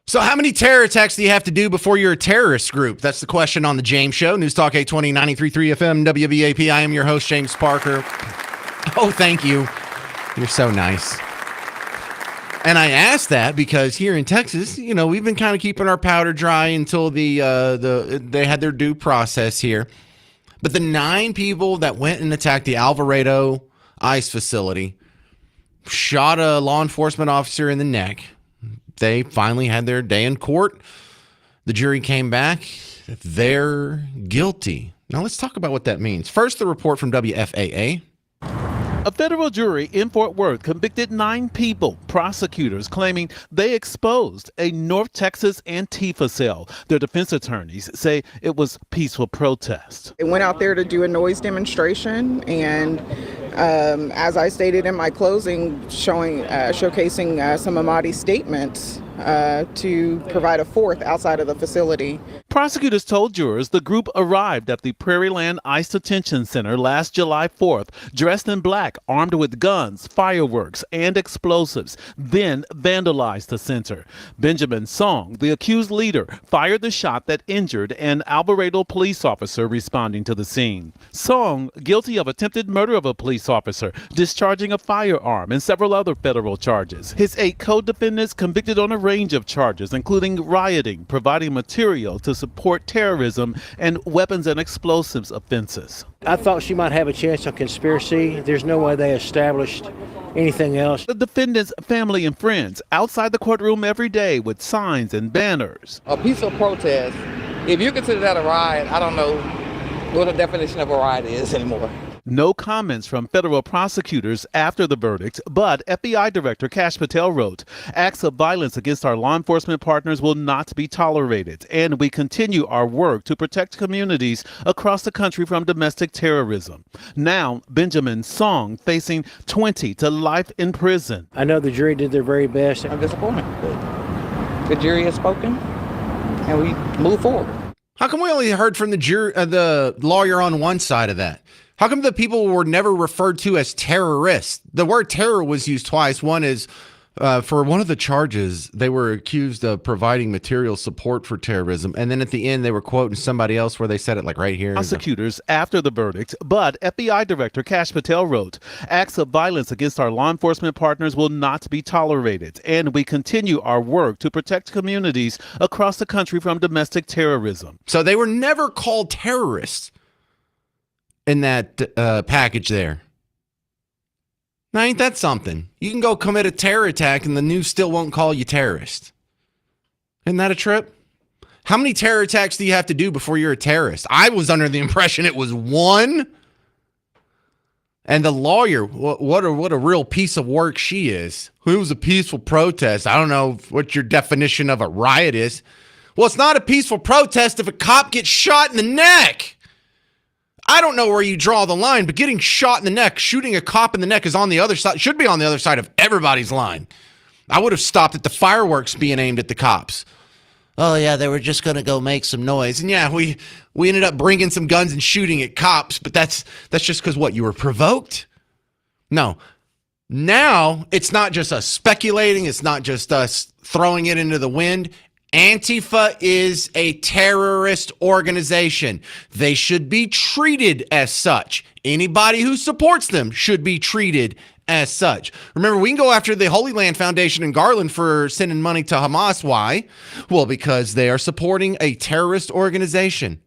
So how many terror attacks do you have to do before you're a terrorist group? That's the question on the James Show. News Talk 820, 93.3 FM, WBAP. I am your host, James Parker. Oh, thank you. You're so nice. And I asked that because here in Texas, you know, we've been kind of keeping our powder dry until they had their due process here. But the 9 people that went and attacked the Alvarado ICE facility, shot a law enforcement officer in the neck, they finally had their day in court. The jury came back. They're guilty. Now let's talk about what that means. First, the report from WFAA. A federal jury in Fort Worth convicted 9 people, prosecutors claiming they exposed a North Texas Antifa cell. Their defense attorneys say it was peaceful protest. They went out there to do a noise demonstration, and as I stated in my closing, showcasing some of Mahdi's statements to provide a fourth outside of the facility. Prosecutors told jurors the group arrived at the Prairieland ICE Detention Center last July 4th, dressed in black, armed with guns, fireworks, and explosives, then vandalized the center. Benjamin Song, the accused leader, fired the shot that injured an Alvarado police officer responding to the scene. Song, guilty of attempted murder of a police officer, discharging a firearm, and several other federal charges. His 8 co-defendants convicted on a range of charges, including rioting, providing material to support terrorism, and weapons and explosives offenses. I thought she might have a chance on conspiracy. There's no way they established anything else. The defendants' family and friends outside the courtroom every day with signs and banners. A peaceful protest, if you consider that a riot, I don't know what the definition of a riot is anymore. No comments from federal prosecutors after the verdict, but FBI Director Kash Patel wrote, "Acts of violence against our law enforcement partners will not be tolerated, and we continue our work to protect communities across the country from domestic terrorism." Now, Benjamin Song facing 20 to life in prison. I know the jury did their very best. I'm disappointed, but the jury has spoken, and we move forward. How come we only heard from the lawyer on one side of that? How come the people were never referred to as terrorists? The word terror was used twice. One is for one of the charges, they were accused of providing material support for terrorism. And then at the end, they were quoting somebody else where they said it like right here. Prosecutors after the verdict, but FBI Director Kash Patel wrote, "Acts of violence against our law enforcement partners will not be tolerated, and we continue our work to protect communities across the country from domestic terrorism." So they were never called terrorists in that package there. Now, ain't that something? You can go commit a terror attack and the news still won't call you terrorist. Isn't that a trip? How many terror attacks do you have to do before you're a terrorist? I was under the impression it was 1. And the lawyer, what a real piece of work she is. It was a peaceful protest. I don't know what your definition of a riot is. Well, it's not a peaceful protest if a cop gets shot in the neck. I don't know where you draw the line, but getting shot in the neck, shooting a cop in the neck is on the other side, should be on the other side of everybody's line. I would have stopped at the fireworks being aimed at the cops. Oh, yeah, they were just going to go make some noise. And yeah, we ended up bringing some guns and shooting at cops, but that's just because what, you were provoked? No. Now, it's not just us speculating. It's not just us throwing it into the wind. Antifa is a terrorist organization. They should be treated as such. Anybody who supports them should be treated as such. Remember, we can go after the Holy Land Foundation in Garland for sending money to Hamas. Why? Well, because they are supporting a terrorist organization.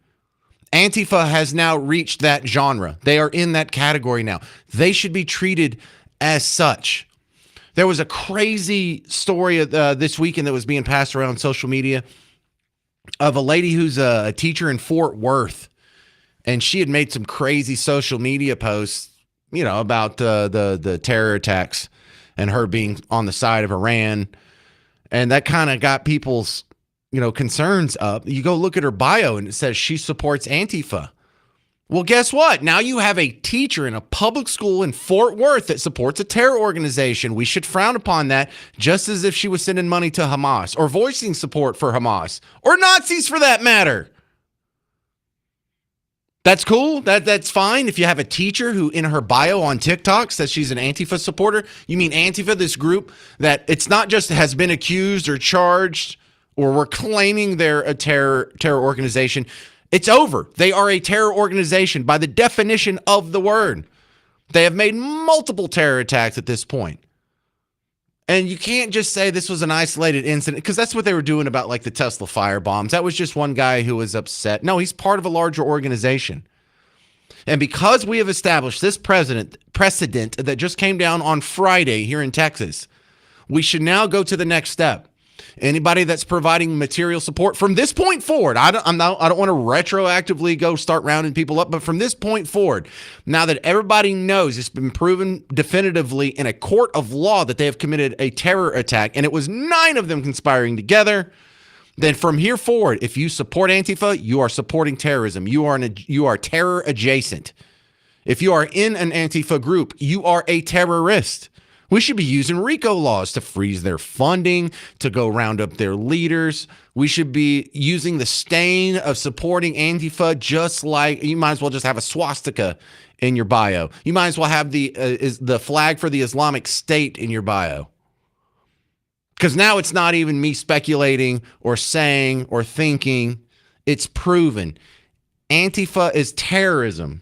Antifa has now reached that genre. They are in that category now. They should be treated as such. There was a crazy story this weekend that was being passed around social media of a lady who's a teacher in Fort Worth. And she had made some crazy social media posts, you know, about the terror attacks and her being on the side of Iran. And that kind of got people's, you know, concerns up. You go look at her bio and it says she supports Antifa. Well, guess what? Now you have a teacher in a public school in Fort Worth that supports a terror organization. We should frown upon that, just as if she was sending money to Hamas or voicing support for Hamas or Nazis for that matter. That's cool. That's fine. If you have a teacher who in her bio on TikTok says she's an Antifa supporter, you mean Antifa, this group that it's not just has been accused or charged or were claiming they're a terror organization, it's over. They are a terror organization by the definition of the word. They have made multiple terror attacks at this point. And you can't just say this was an isolated incident, because that's what they were doing about like the Tesla fire bombs. That was just one guy who was upset. No, he's part of a larger organization. And because we have established this precedent that just came down on Friday here in Texas, we should now go to the next step. Anybody that's providing material support from this point forward, I don't want to retroactively go start rounding people up, but from this point forward, now that everybody knows it's been proven definitively in a court of law that they have committed a terror attack, and it was 9 of them conspiring together, then from here forward, if you support Antifa, you are supporting terrorism. You are terror adjacent. If you are in an Antifa group, you are a terrorist. We should be using RICO laws to freeze their funding, to go round up their leaders. We should be using the stain of supporting Antifa, just like you might as well just have a swastika in your bio. You might as well have the flag for the Islamic State in your bio. Because now it's not even me speculating or saying or thinking. It's proven. Antifa is terrorism.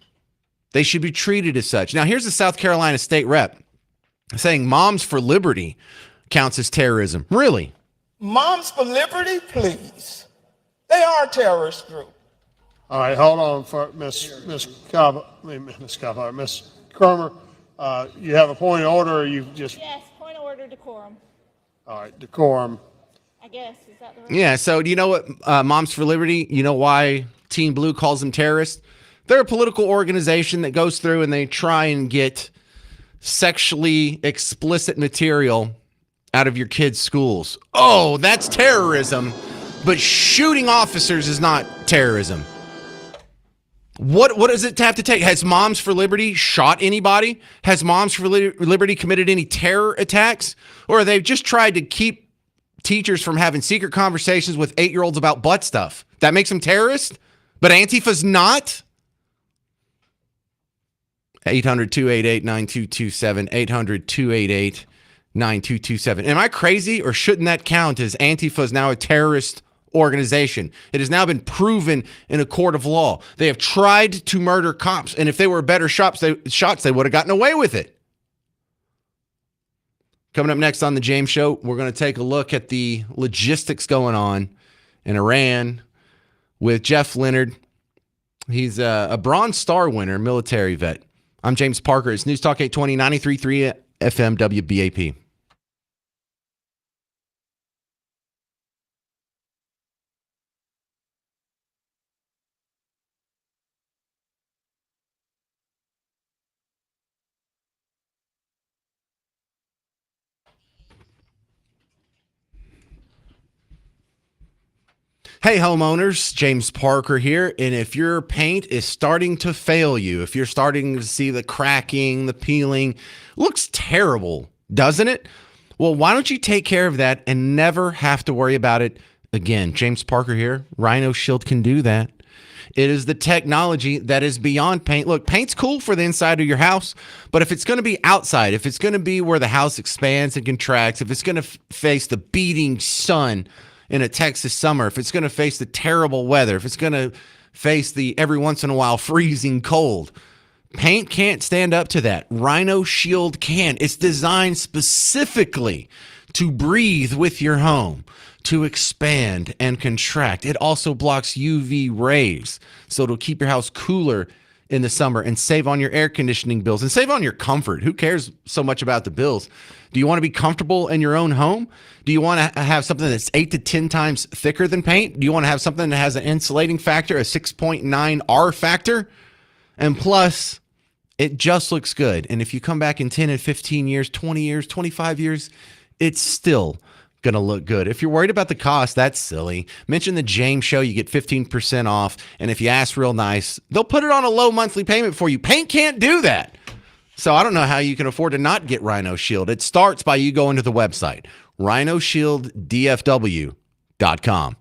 They should be treated as such. Now, here's the South Carolina state rep saying Moms for Liberty counts as terrorism. Really? Moms for Liberty, please. They are a terrorist group. All right, hold on for Miss Kermer. You have a point of order, or you just? Yes, point of order, decorum. All right, decorum. I guess, is that the right? Yeah, so do you know what Moms for Liberty, you know why Team Blue calls them terrorists? They're a political organization that goes through and they try and get sexually explicit material out of your kids' schools. Oh, that's terrorism, but shooting officers is not terrorism. What does it have to take? Has Moms for Liberty shot anybody? Has Moms for Liberty committed any terror attacks? Or they've just tried to keep teachers from having secret conversations with 8-year-olds about butt stuff? That makes them terrorists? But Antifa's not? 800-288-9227. 800-288-9227. Am I crazy, or shouldn't that count as Antifa is now a terrorist organization? It has now been proven in a court of law. They have tried to murder cops, and if they were better shots, they would have gotten away with it. Coming up next on the James Show, we're going to take a look at the logistics going on in Iran with Jeff Leonard. He's a Bronze Star winner, military vet. I'm James Parker. It's News Talk 820, 93.3 FM WBAP. Hey homeowners, James Parker here, and if your paint is starting to fail you, if you're starting to see the cracking, the peeling, looks terrible, doesn't it? Well, why don't you take care of that and never have to worry about it again? James Parker here. Rhino Shield can do that. It is the technology that is beyond paint. Look, paint's cool for the inside of your house, but if it's going to be outside, if it's going to be where the house expands and contracts, if it's going to face the beating sun in a Texas summer, if it's going to face the terrible weather, if it's going to face the every once in a while freezing cold, paint can't stand up to that. Rhino Shield can. It's designed specifically to breathe with your home, to expand and contract. It also blocks UV rays, so it'll keep your house cooler in the summer and save on your air conditioning bills and save on your comfort. Who cares so much about the bills? Do you want to be comfortable in your own home? Do you want to have something that's 8 to 10 times thicker than paint? Do you want to have something that has an insulating factor, a 6.9 R factor? And plus, it just looks good. And if you come back in 10 and 15 years, 20 years, 25 years, it's still going to look good. If you're worried about the cost, that's silly. Mention the James Show, you get 15% off. And if you ask real nice, they'll put it on a low monthly payment for you. Paint can't do that. So I don't know how you can afford to not get Rhino Shield. It starts by you going to the website, rhinoshielddfw.com.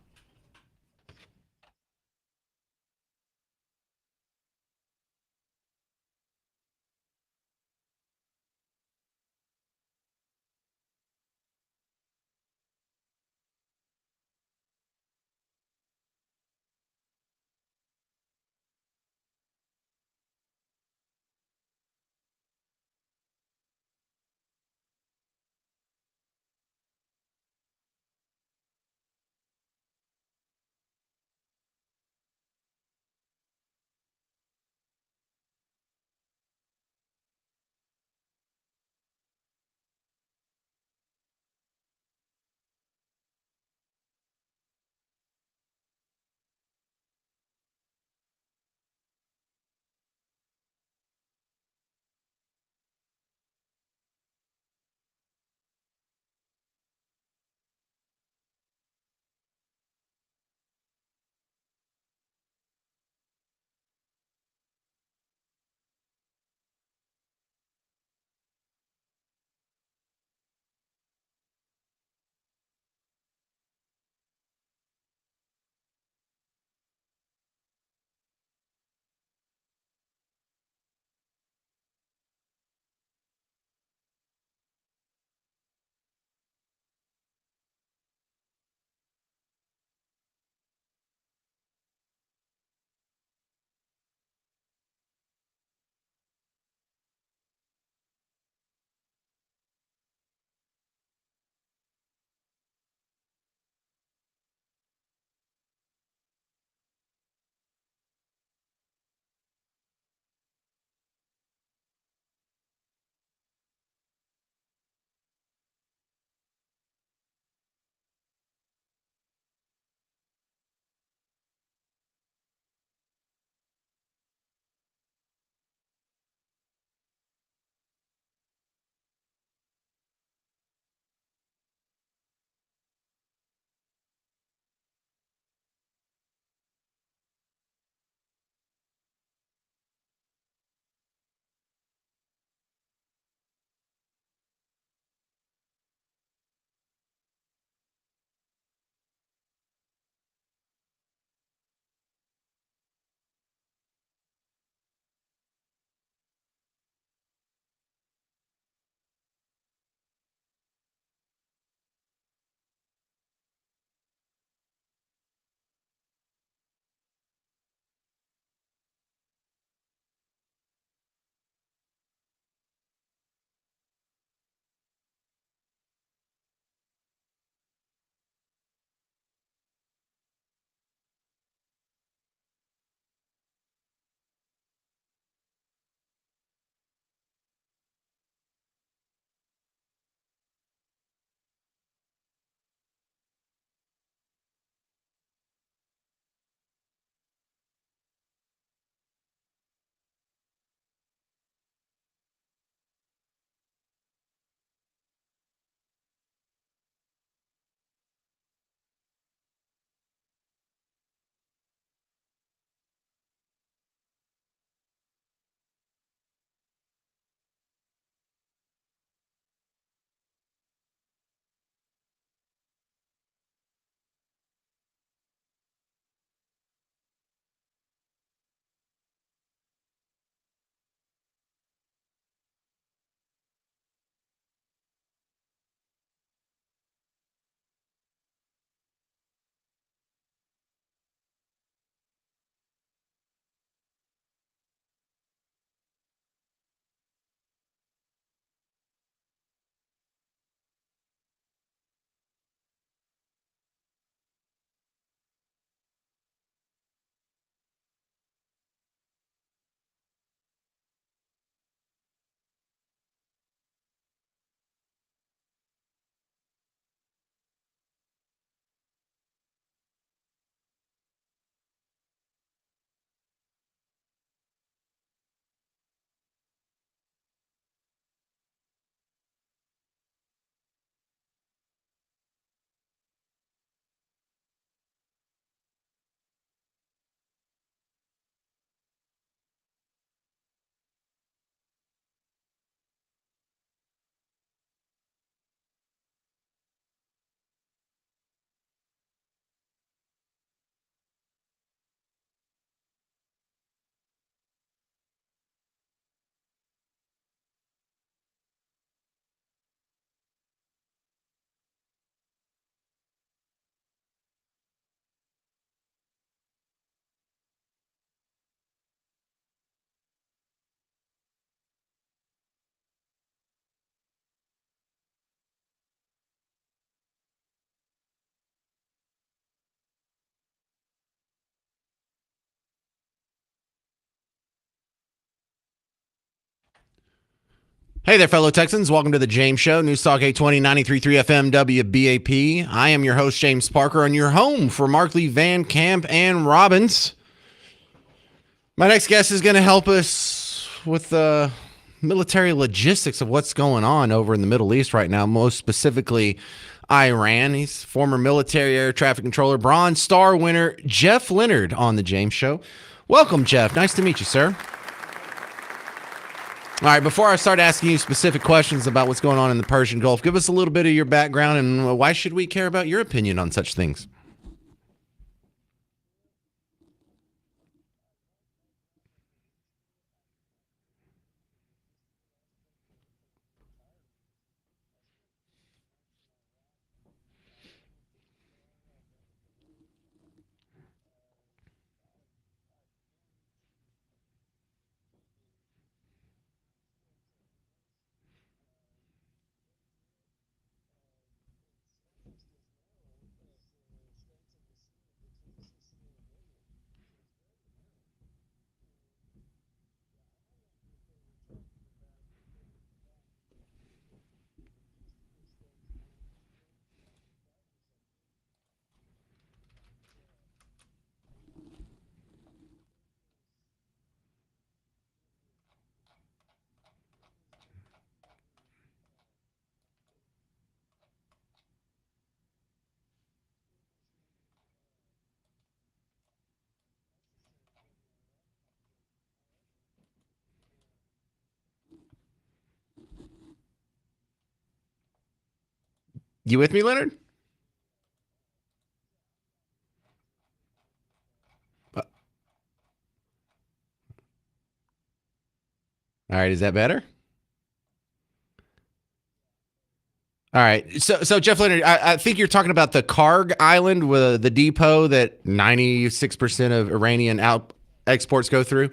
Hey there, fellow Texans. Welcome to the James Show, News Talk 820, 93.3 FM, WBAP. I am your host, James Parker, on your home for Markley, Van Camp, and Robbins. My next guest is going to help us with the military logistics of what's going on over in the Middle East right now, most specifically Iran. He's former military air traffic controller, Bronze Star winner Jeff Leonard on the James Show. Welcome, Jeff. Nice to meet you, sir. All right, before I start asking you specific questions about what's going on in the Persian Gulf, give us a little bit of your background and why should we care about your opinion on such things? You with me, Leonard? All right, is that better? All right, so Jeff Leonard, I think you're talking about the Karg Island with the depot that 96% of Iranian exports go through.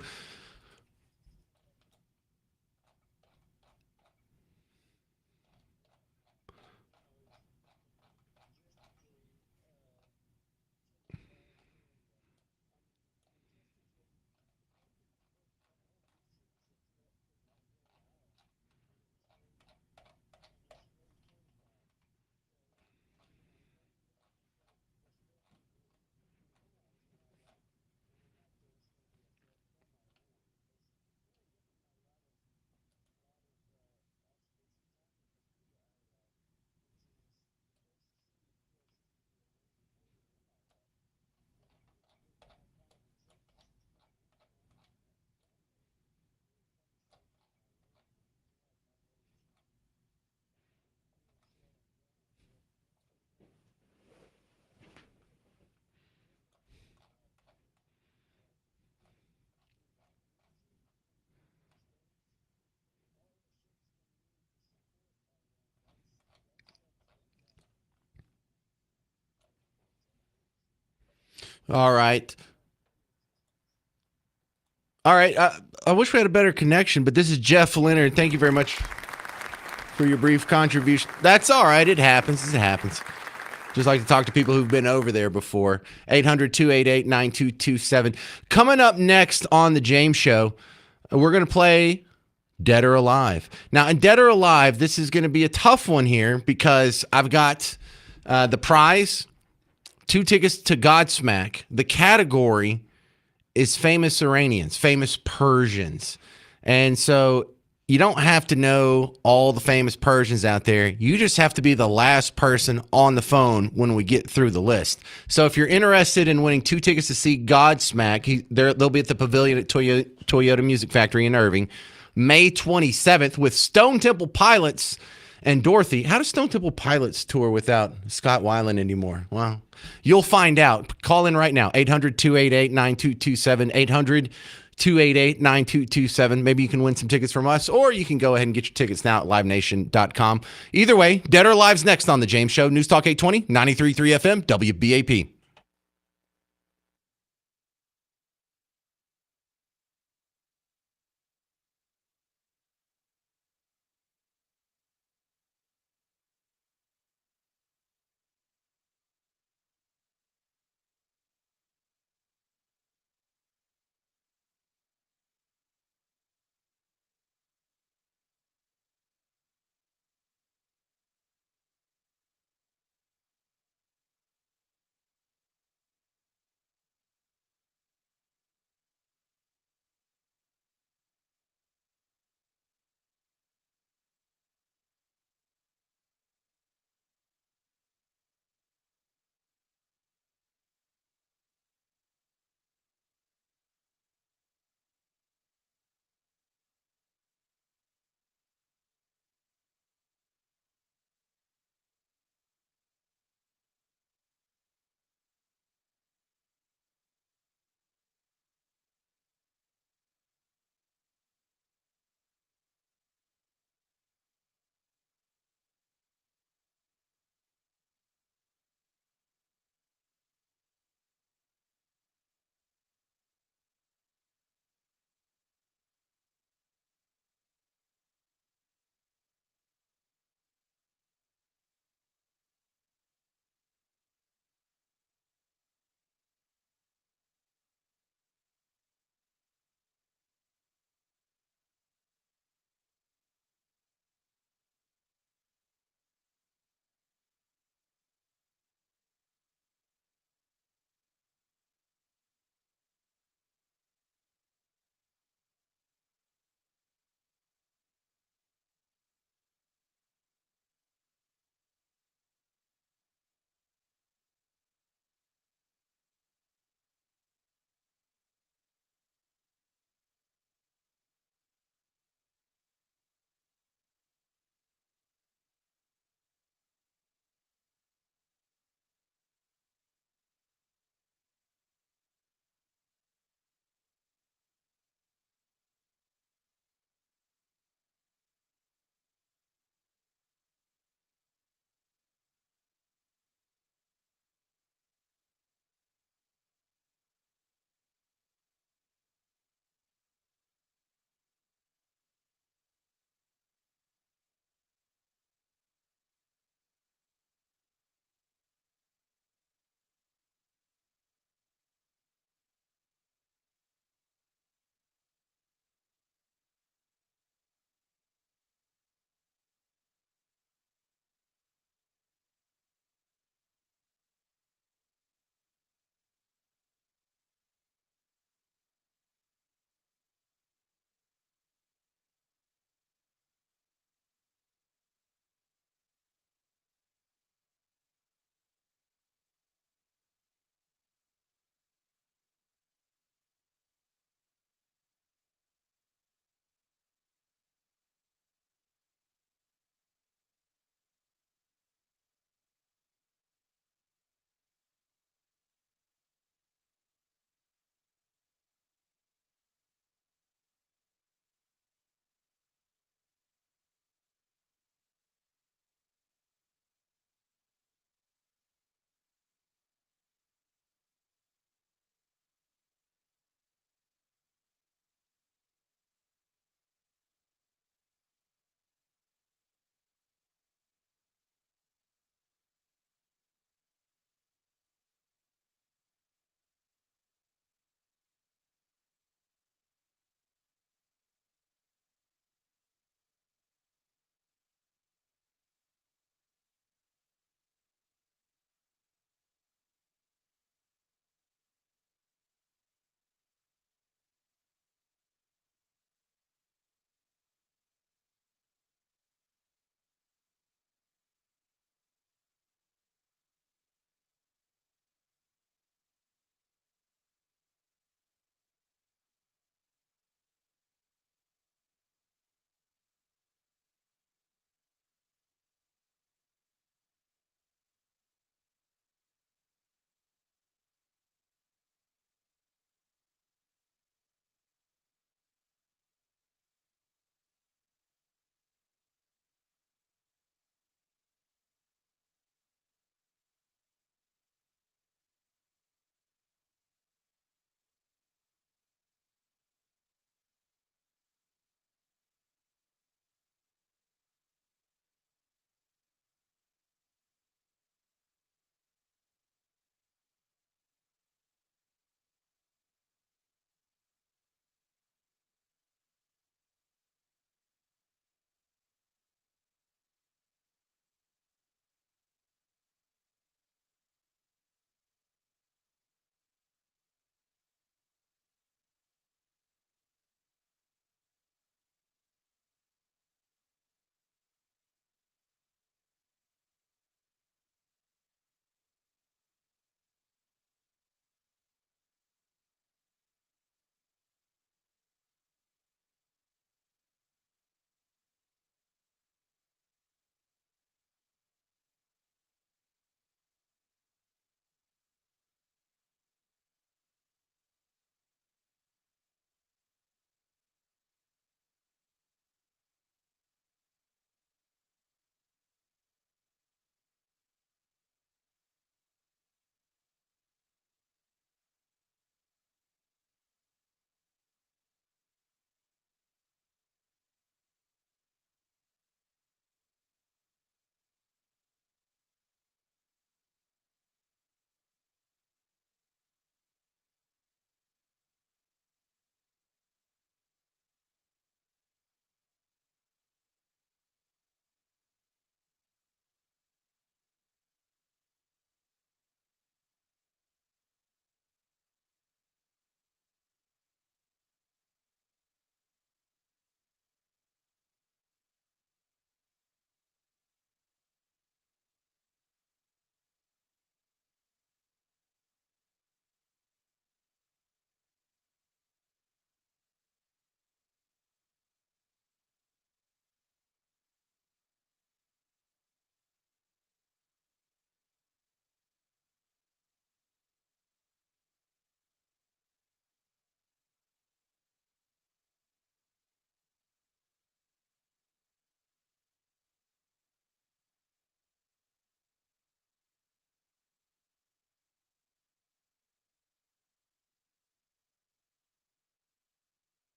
All right. All right. I wish we had a better connection, but this is Jeff Leonard. Thank you very much for your brief contribution. That's all right. It happens. It happens. Just like to talk to people who've been over there before. 800-288-9227. Coming up next on the James Show, we're going to play Dead or Alive. Now, in Dead or Alive, this is going to be a tough one here because I've got the prize, 2 tickets to Godsmack. The category is famous Iranians, famous Persians. And so you don't have to know all the famous Persians out there. You just have to be the last person on the phone when we get through the list. So if you're interested in winning 2 tickets to see Godsmack, they'll be at the Pavilion at Toyota Music Factory in Irving, May 27th with Stone Temple Pilots and Dorothy. How does Stone Temple Pilots tour without Scott Weiland anymore? Well, you'll find out. Call in right now, 800-288-9227, 800-288-9227. Maybe you can win some tickets from us, or you can go ahead and get your tickets now at livenation.com. Either way, Dead or Alive's next on The James Show. News Talk 820, 93.3 FM, WBAP.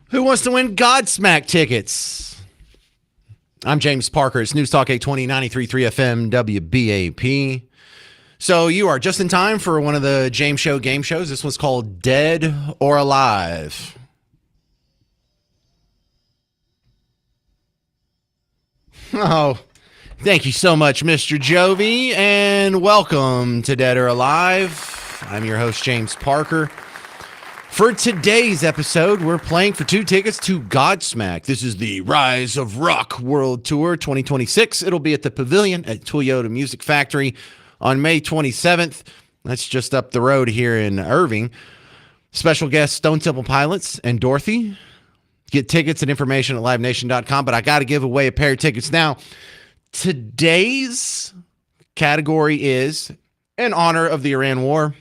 Who wants to win Godsmack tickets? I'm James Parker. It's News Talk 820, 93.3 FM, WBAP. So you are just in time for one of the James Show game shows. This one's called Dead or Alive. Oh, thank you so much, Mr. Jovi, and welcome to Dead or Alive. I'm your host, James Parker. For today's episode, we're playing for 2 tickets to Godsmack. This is the Rise of Rock World Tour 2026. It'll be at the Pavilion at Toyota Music Factory on May 27th. That's just up the road here in Irving. Special guests Stone Temple Pilots and Dorothy. Get tickets and information at livenation.com, but I got to give away a pair of tickets now. Today's category is in honor of the Iran War,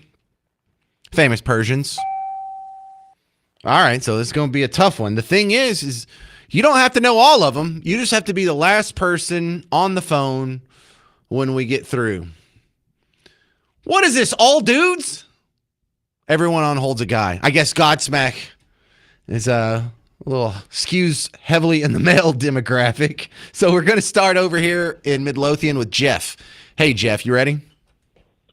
famous Persians. All right, so this is going to be a tough one. The thing is you don't have to know all of them. You just have to be the last person on the phone when we get through. What is this, all dudes? Everyone on hold's a guy. I guess Godsmack is a little skews heavily in the male demographic. So we're going to start over here in Midlothian with Jeff. Hey, Jeff, you ready?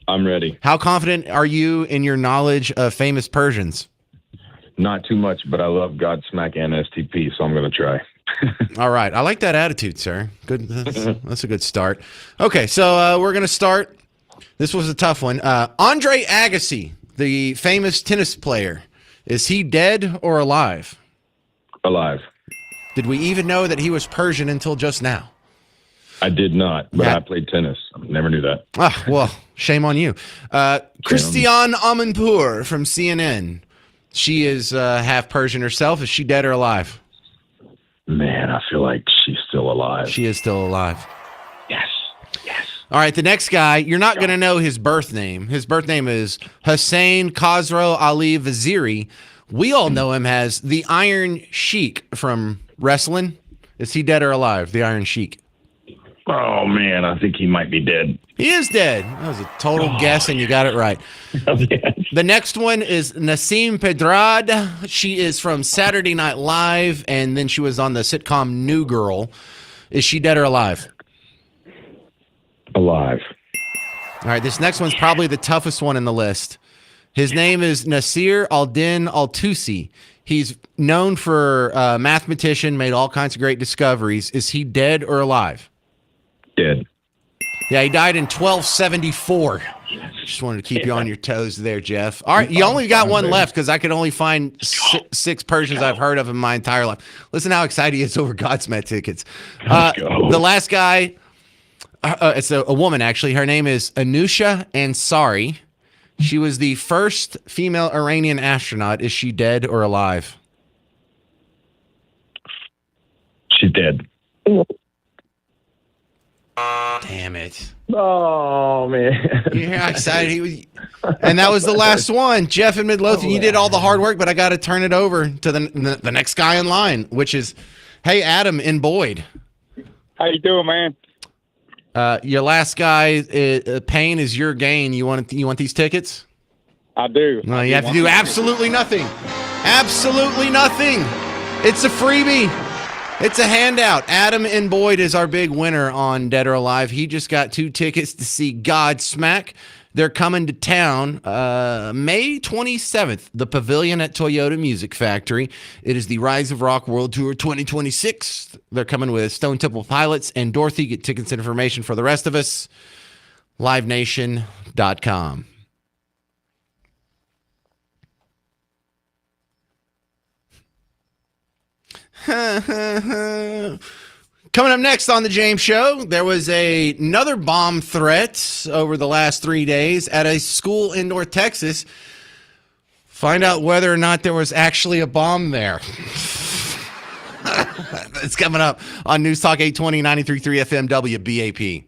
I'm ready. How confident are you in your knowledge of famous Persians? Not too much, but I love Godsmack and STP, so I'm going to try. All right. I like that attitude, sir. Good. That's a good start. Okay, so we're going to start. This was a tough one. Andre Agassi, the famous tennis player, is he dead or alive? Alive. Did we even know that he was Persian until just now? I did not, but I played tennis. I never knew that. Ah, well, shame on you. Christiane Amanpour from CNN. She is half Persian herself. Is she dead or alive? Man, I feel like she's still alive. She is still alive. Yes. All right, the next guy, you're not going to know his birth name. His birth name is Hussein Khosrow Ali Vaziri. We all know him as the Iron Sheik from wrestling. Is he dead or alive, the Iron Sheik? Oh, man, I think he might be dead. He is dead. That was a total guess, and you got it right. The next one is Nasim Pedrad. She is from Saturday Night Live, and then she was on the sitcom New Girl. Is she dead or alive? Alive. All right, this next one's probably the toughest one in the list. His name is Nasir al-Din al-Tusi. He's known for mathematician, made all kinds of great discoveries. Is he dead or alive? Dead. Yeah, he died in 1274. Just wanted to keep you on your toes there, Jeff. All right, you only got one left because I could only find six Persians I've heard of in my entire life. Listen how excited he is over Godsmack tickets. The last guy, it's a woman, actually. Her name is Anusha Ansari. She was the first female Iranian astronaut. Is she dead or alive? She's dead. Damn it. Oh, man. You hear how excited he was? And that was the last one. Jeff in Midlothian, you did all the hard work, but I got to turn it over to the next guy in line, which is, hey, Adam in Boyd. How you doing, man? Your last guy, pain is your gain. You want these tickets? I do. No, you have to do absolutely nothing. Absolutely nothing. It's a freebie. It's a handout. Adam in Boyd is our big winner on Dead or Alive. He just got 2 tickets to see Godsmack. They're coming to town May 27th, the Pavilion at Toyota Music Factory. It is the Rise of Rock World Tour 2026. They're coming with Stone Temple Pilots and Dorothy. Get tickets and information for the rest of us. LiveNation.com. Coming up next on the James Show, there was another bomb threat over the last 3 days at a school in North Texas. Find out whether or not there was actually a bomb there. It's coming up on News Talk 820, 93.3 FM WBAP.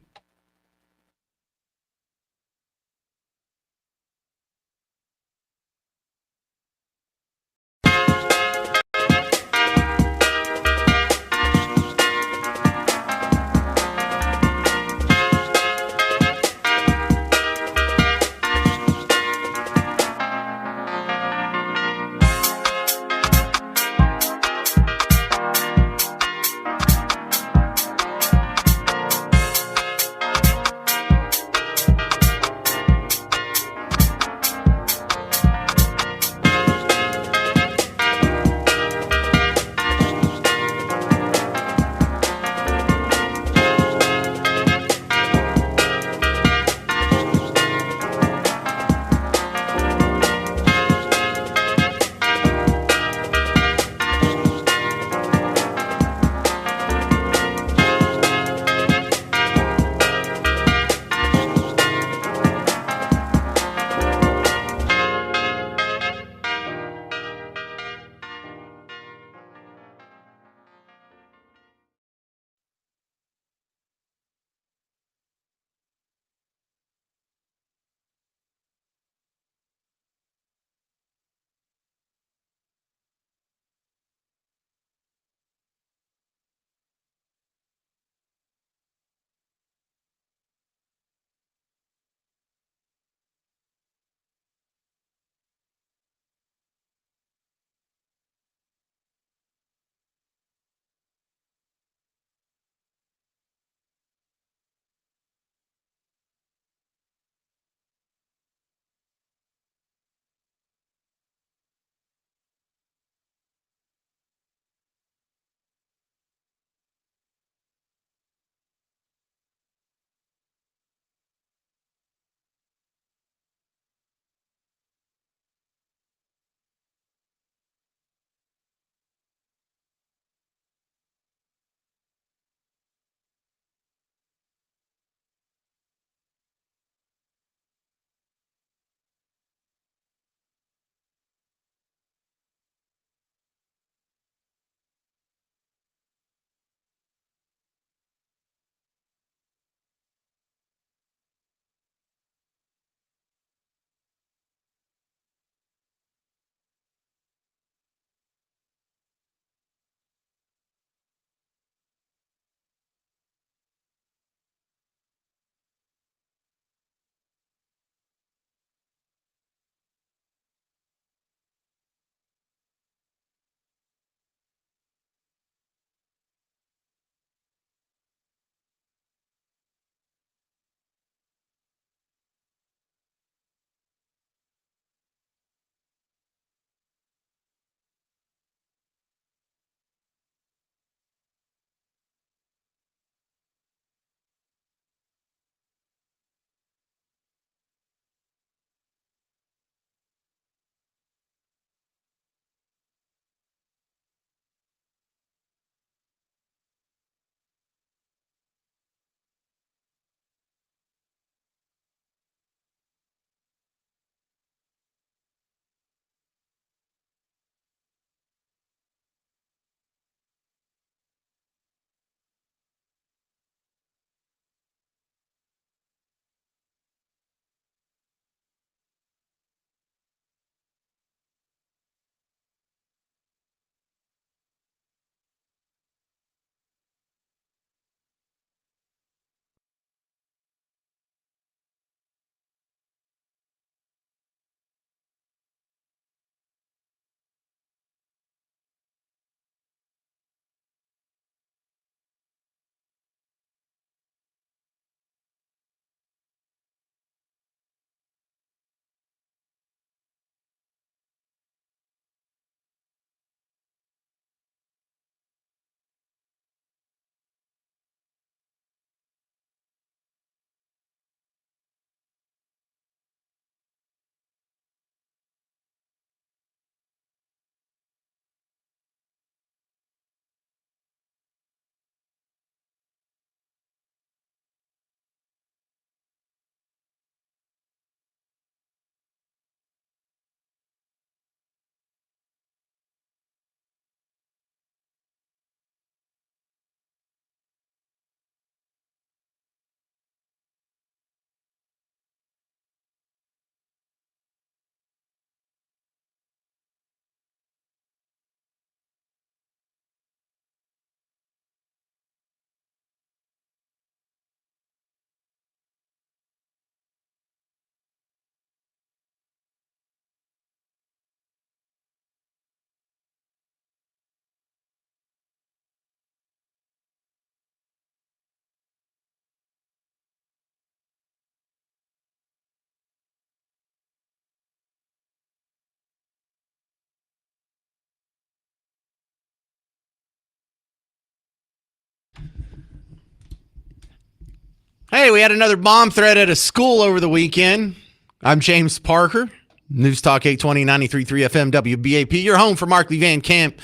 Hey, we had another bomb threat at a school over the weekend. I'm James Parker, News Talk 820 93.3 FM WBAP. Your home for Markley, Van Camp,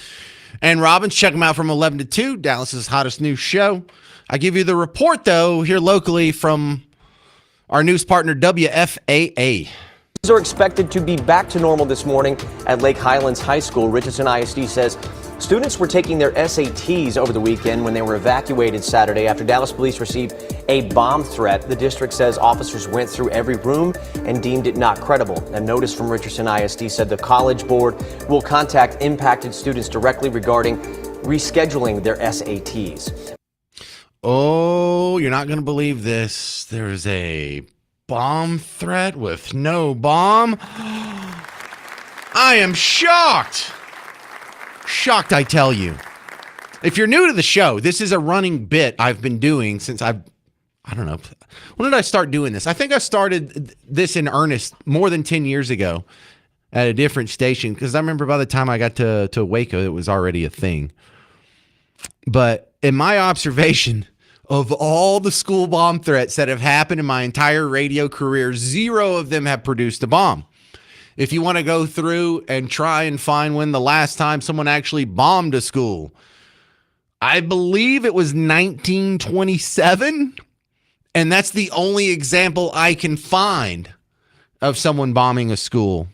and Robbins. Check them out from 11 to 2, Dallas's hottest news show. I give you the report, though, here locally from our news partner, WFAA. Are expected to be back to normal this morning at Lake Highlands High School. Richardson ISD says students were taking their SATs over the weekend when they were evacuated Saturday after Dallas police received a bomb threat. The district says officers went through every room and deemed it not credible. A notice from Richardson ISD said the college board will contact impacted students directly regarding rescheduling their SATs. Oh, you're not going to believe this. There's a bomb threat with no bomb. I am shocked. Shocked, I tell you. If you're new to the show, this is a running bit I've been doing since I don't know. When did I start doing this? I think I started this in earnest more than 10 years ago at a different station, because I remember by the time I got to Waco, it was already a thing. But in my observation, of all the school bomb threats that have happened in my entire radio career, 0 of them have produced a bomb. If you want to go through and try and find when the last time someone actually bombed a school, I believe it was 1927. And that's the only example I can find of someone bombing a school.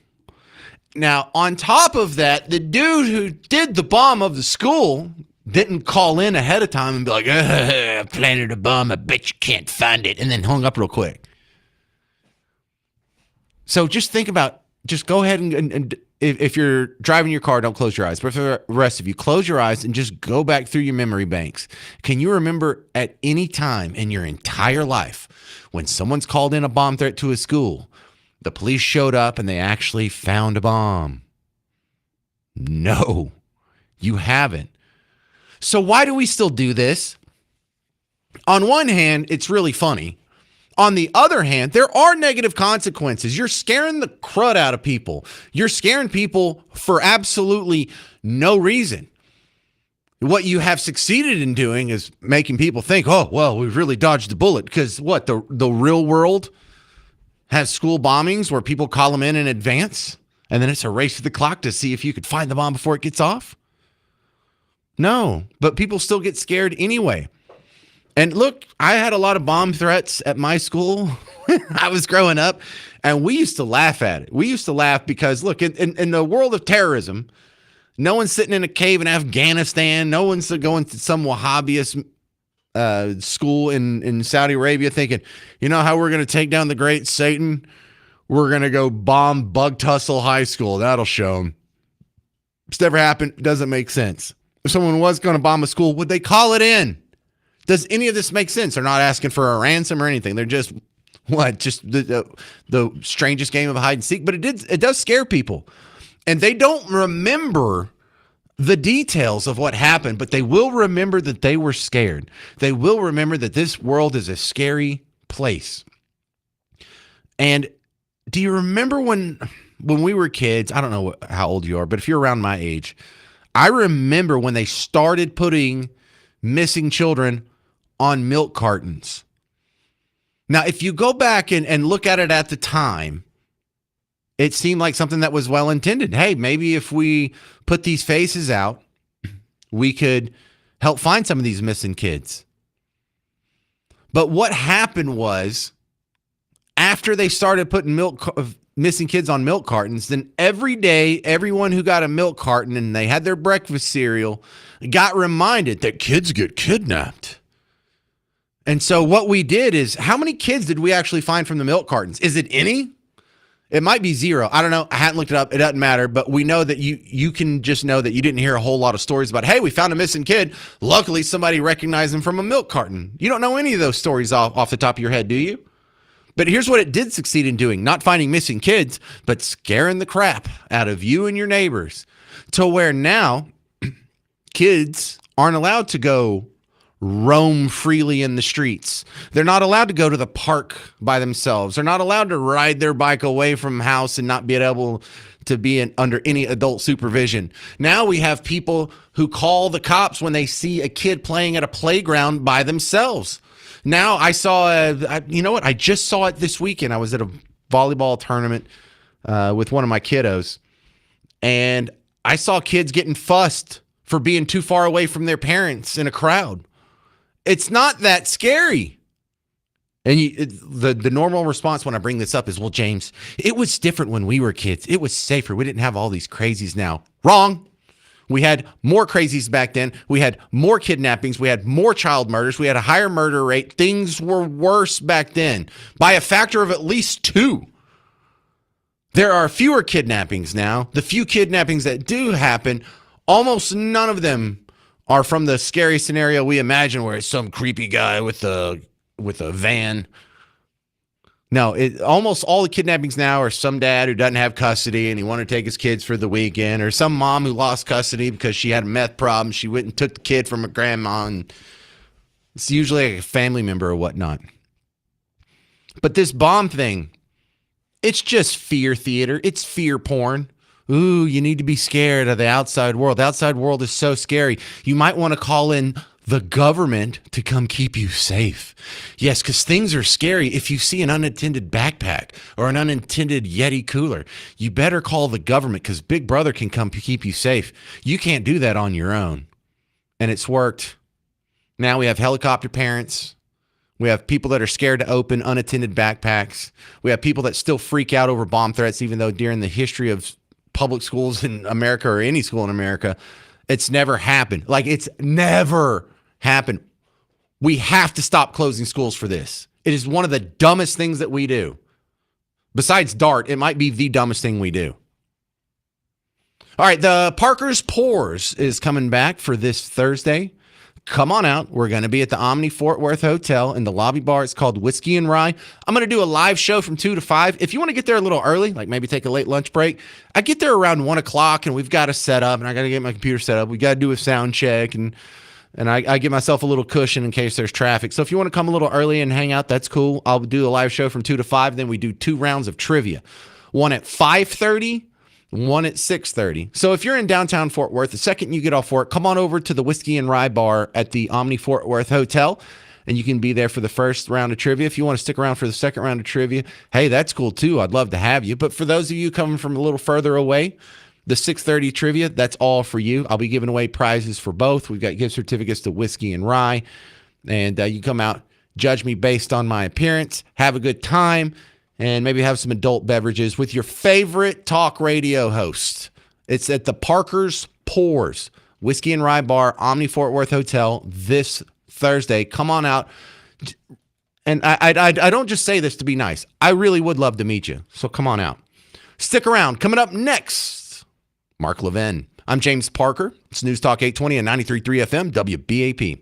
Now, on top of that, the dude who did the bomb of the school didn't call in ahead of time and be like, I planted a bomb, I bet you can't find it, and then hung up real quick. So just think about, just go ahead and if you're driving your car, don't close your eyes. But for the rest of you, close your eyes and just go back through your memory banks. Can you remember at any time in your entire life when someone's called in a bomb threat to a school, the police showed up and they actually found a bomb? No, you haven't. So why do we still do this? On one hand, it's really funny. On the other hand, there are negative consequences. You're scaring the crud out of people. You're scaring people for absolutely no reason. What you have succeeded in doing is making people think, oh, well, we've really dodged the bullet. Because what, the real world has school bombings where people call them in advance, and then it's a race to the clock to see if you could find the bomb before it gets off? No, but people still get scared anyway. And look, I had a lot of bomb threats at my school when I was growing up, and we used to laugh at it. We used to laugh because, look, in the world of terrorism, no one's sitting in a cave in Afghanistan. No one's going to some Wahhabist school in Saudi Arabia thinking, you know how we're going to take down the great Satan? We're going to go bomb Bug Tussle High School. That'll show them. It's never happened. It doesn't make sense. If someone was going to bomb a school, would they call it in? Does any of this make sense? They're not asking for a ransom or anything. They're just, just the strangest game of hide and seek. But it does scare people. And they don't remember the details of what happened, but they will remember that they were scared. They will remember that this world is a scary place. And do you remember when we were kids? I don't know how old you are, but if you're around my age, I remember when they started putting missing children on milk cartons. Now, if you go back and look at it at the time, it seemed like something that was well intended. Hey, maybe if we put these faces out, we could help find some of these missing kids. But what happened was, after they started putting missing kids on milk cartons, then every day, everyone who got a milk carton and they had their breakfast cereal got reminded that kids get kidnapped. And so what we did is, how many kids did we actually find from the milk cartons? Is it any? It might be 0. I don't know. I hadn't looked it up. It doesn't matter. But we know that you can just know that you didn't hear a whole lot of stories about, hey, we found a missing kid. Luckily, somebody recognized him from a milk carton. You don't know any of those stories off the top of your head, do you? But here's what it did succeed in doing. Not finding missing kids, but scaring the crap out of you and your neighbors, to where now kids aren't allowed to go roam freely in the streets. They're not allowed to go to the park by themselves. They're not allowed to ride their bike away from house and not be able to be under any adult supervision. Now we have people who call the cops when they see a kid playing at a playground by themselves. Now I saw, you know what? I just saw it this weekend. I was at a volleyball tournament with one of my kiddos, and I saw kids getting fussed for being too far away from their parents in a crowd. It's not that scary. And the normal response when I bring this up is, well, James, it was different when we were kids. It was safer. We didn't have all these crazies now. Wrong. We had more crazies back then. We had more kidnappings. We had more child murders. We had a higher murder rate. Things were worse back then by a factor of at least 2. There are fewer kidnappings now. The few kidnappings that do happen, almost none of them are from the scary scenario we imagine where it's some creepy guy with a van. No, almost all the kidnappings now are some dad who doesn't have custody and he wanted to take his kids for the weekend, or some mom who lost custody because she had a meth problem. She went and took the kid from her grandma, and it's usually a family member or whatnot. But this bomb thing, it's just fear theater. It's fear porn. Ooh, you need to be scared of the outside world. The outside world is so scary. You might want to call in the government to come keep you safe. Yes, because things are scary. If you see an unattended backpack or an unattended Yeti cooler, you better call the government, because Big Brother can come keep you safe. You can't do that on your own. And it's worked. Now we have helicopter parents. We have people that are scared to open unattended backpacks. We have people that still freak out over bomb threats, even though during the history of public schools in America, or any school in America, it's never happened. Like, it's never happened. We have to stop closing schools for this. It is one of the dumbest things that we do. Besides DART, it might be the dumbest thing we do. All right, the Parker's Pours is coming back for this Thursday. Come on out. We're going to be at the Omni Fort Worth Hotel in the lobby bar. It's called Whiskey and Rye. I'm going to do a live show from 2 to 5. If you want to get there a little early, like maybe take a late lunch break, I get there around 1 o'clock, and we've got to set up, and I got to get my computer set up. We got to do a sound check, and I give myself a little cushion in case there's traffic. So if you want to come a little early and hang out, that's cool. I'll do a live show from 2 to 5. Then we do 2 rounds of trivia. One at 5:30. One at 6:30. So if you're in downtown Fort Worth, the second you get off work, come on over to the Whiskey and Rye bar at the Omni Fort Worth Hotel, and you can be there for the first round of trivia. If you want to stick around for the second round of trivia, hey, that's cool too. I'd love to have you. But for those of you coming from a little further away, the 6:30 trivia, that's all for you. I'll be giving away prizes for both. We've got gift certificates to Whiskey and Rye, and you come out, judge me based on my appearance, have a good time, and maybe have some adult beverages with your favorite talk radio host. It's at the Parker's Pours, Whiskey and Rye Bar, Omni Fort Worth Hotel, this Thursday. Come on out. And I don't just say this to be nice. I really would love to meet you. So come on out. Stick around. Coming up next, Mark Levin. I'm James Parker. It's News Talk 820 and 93.3 FM, WBAP.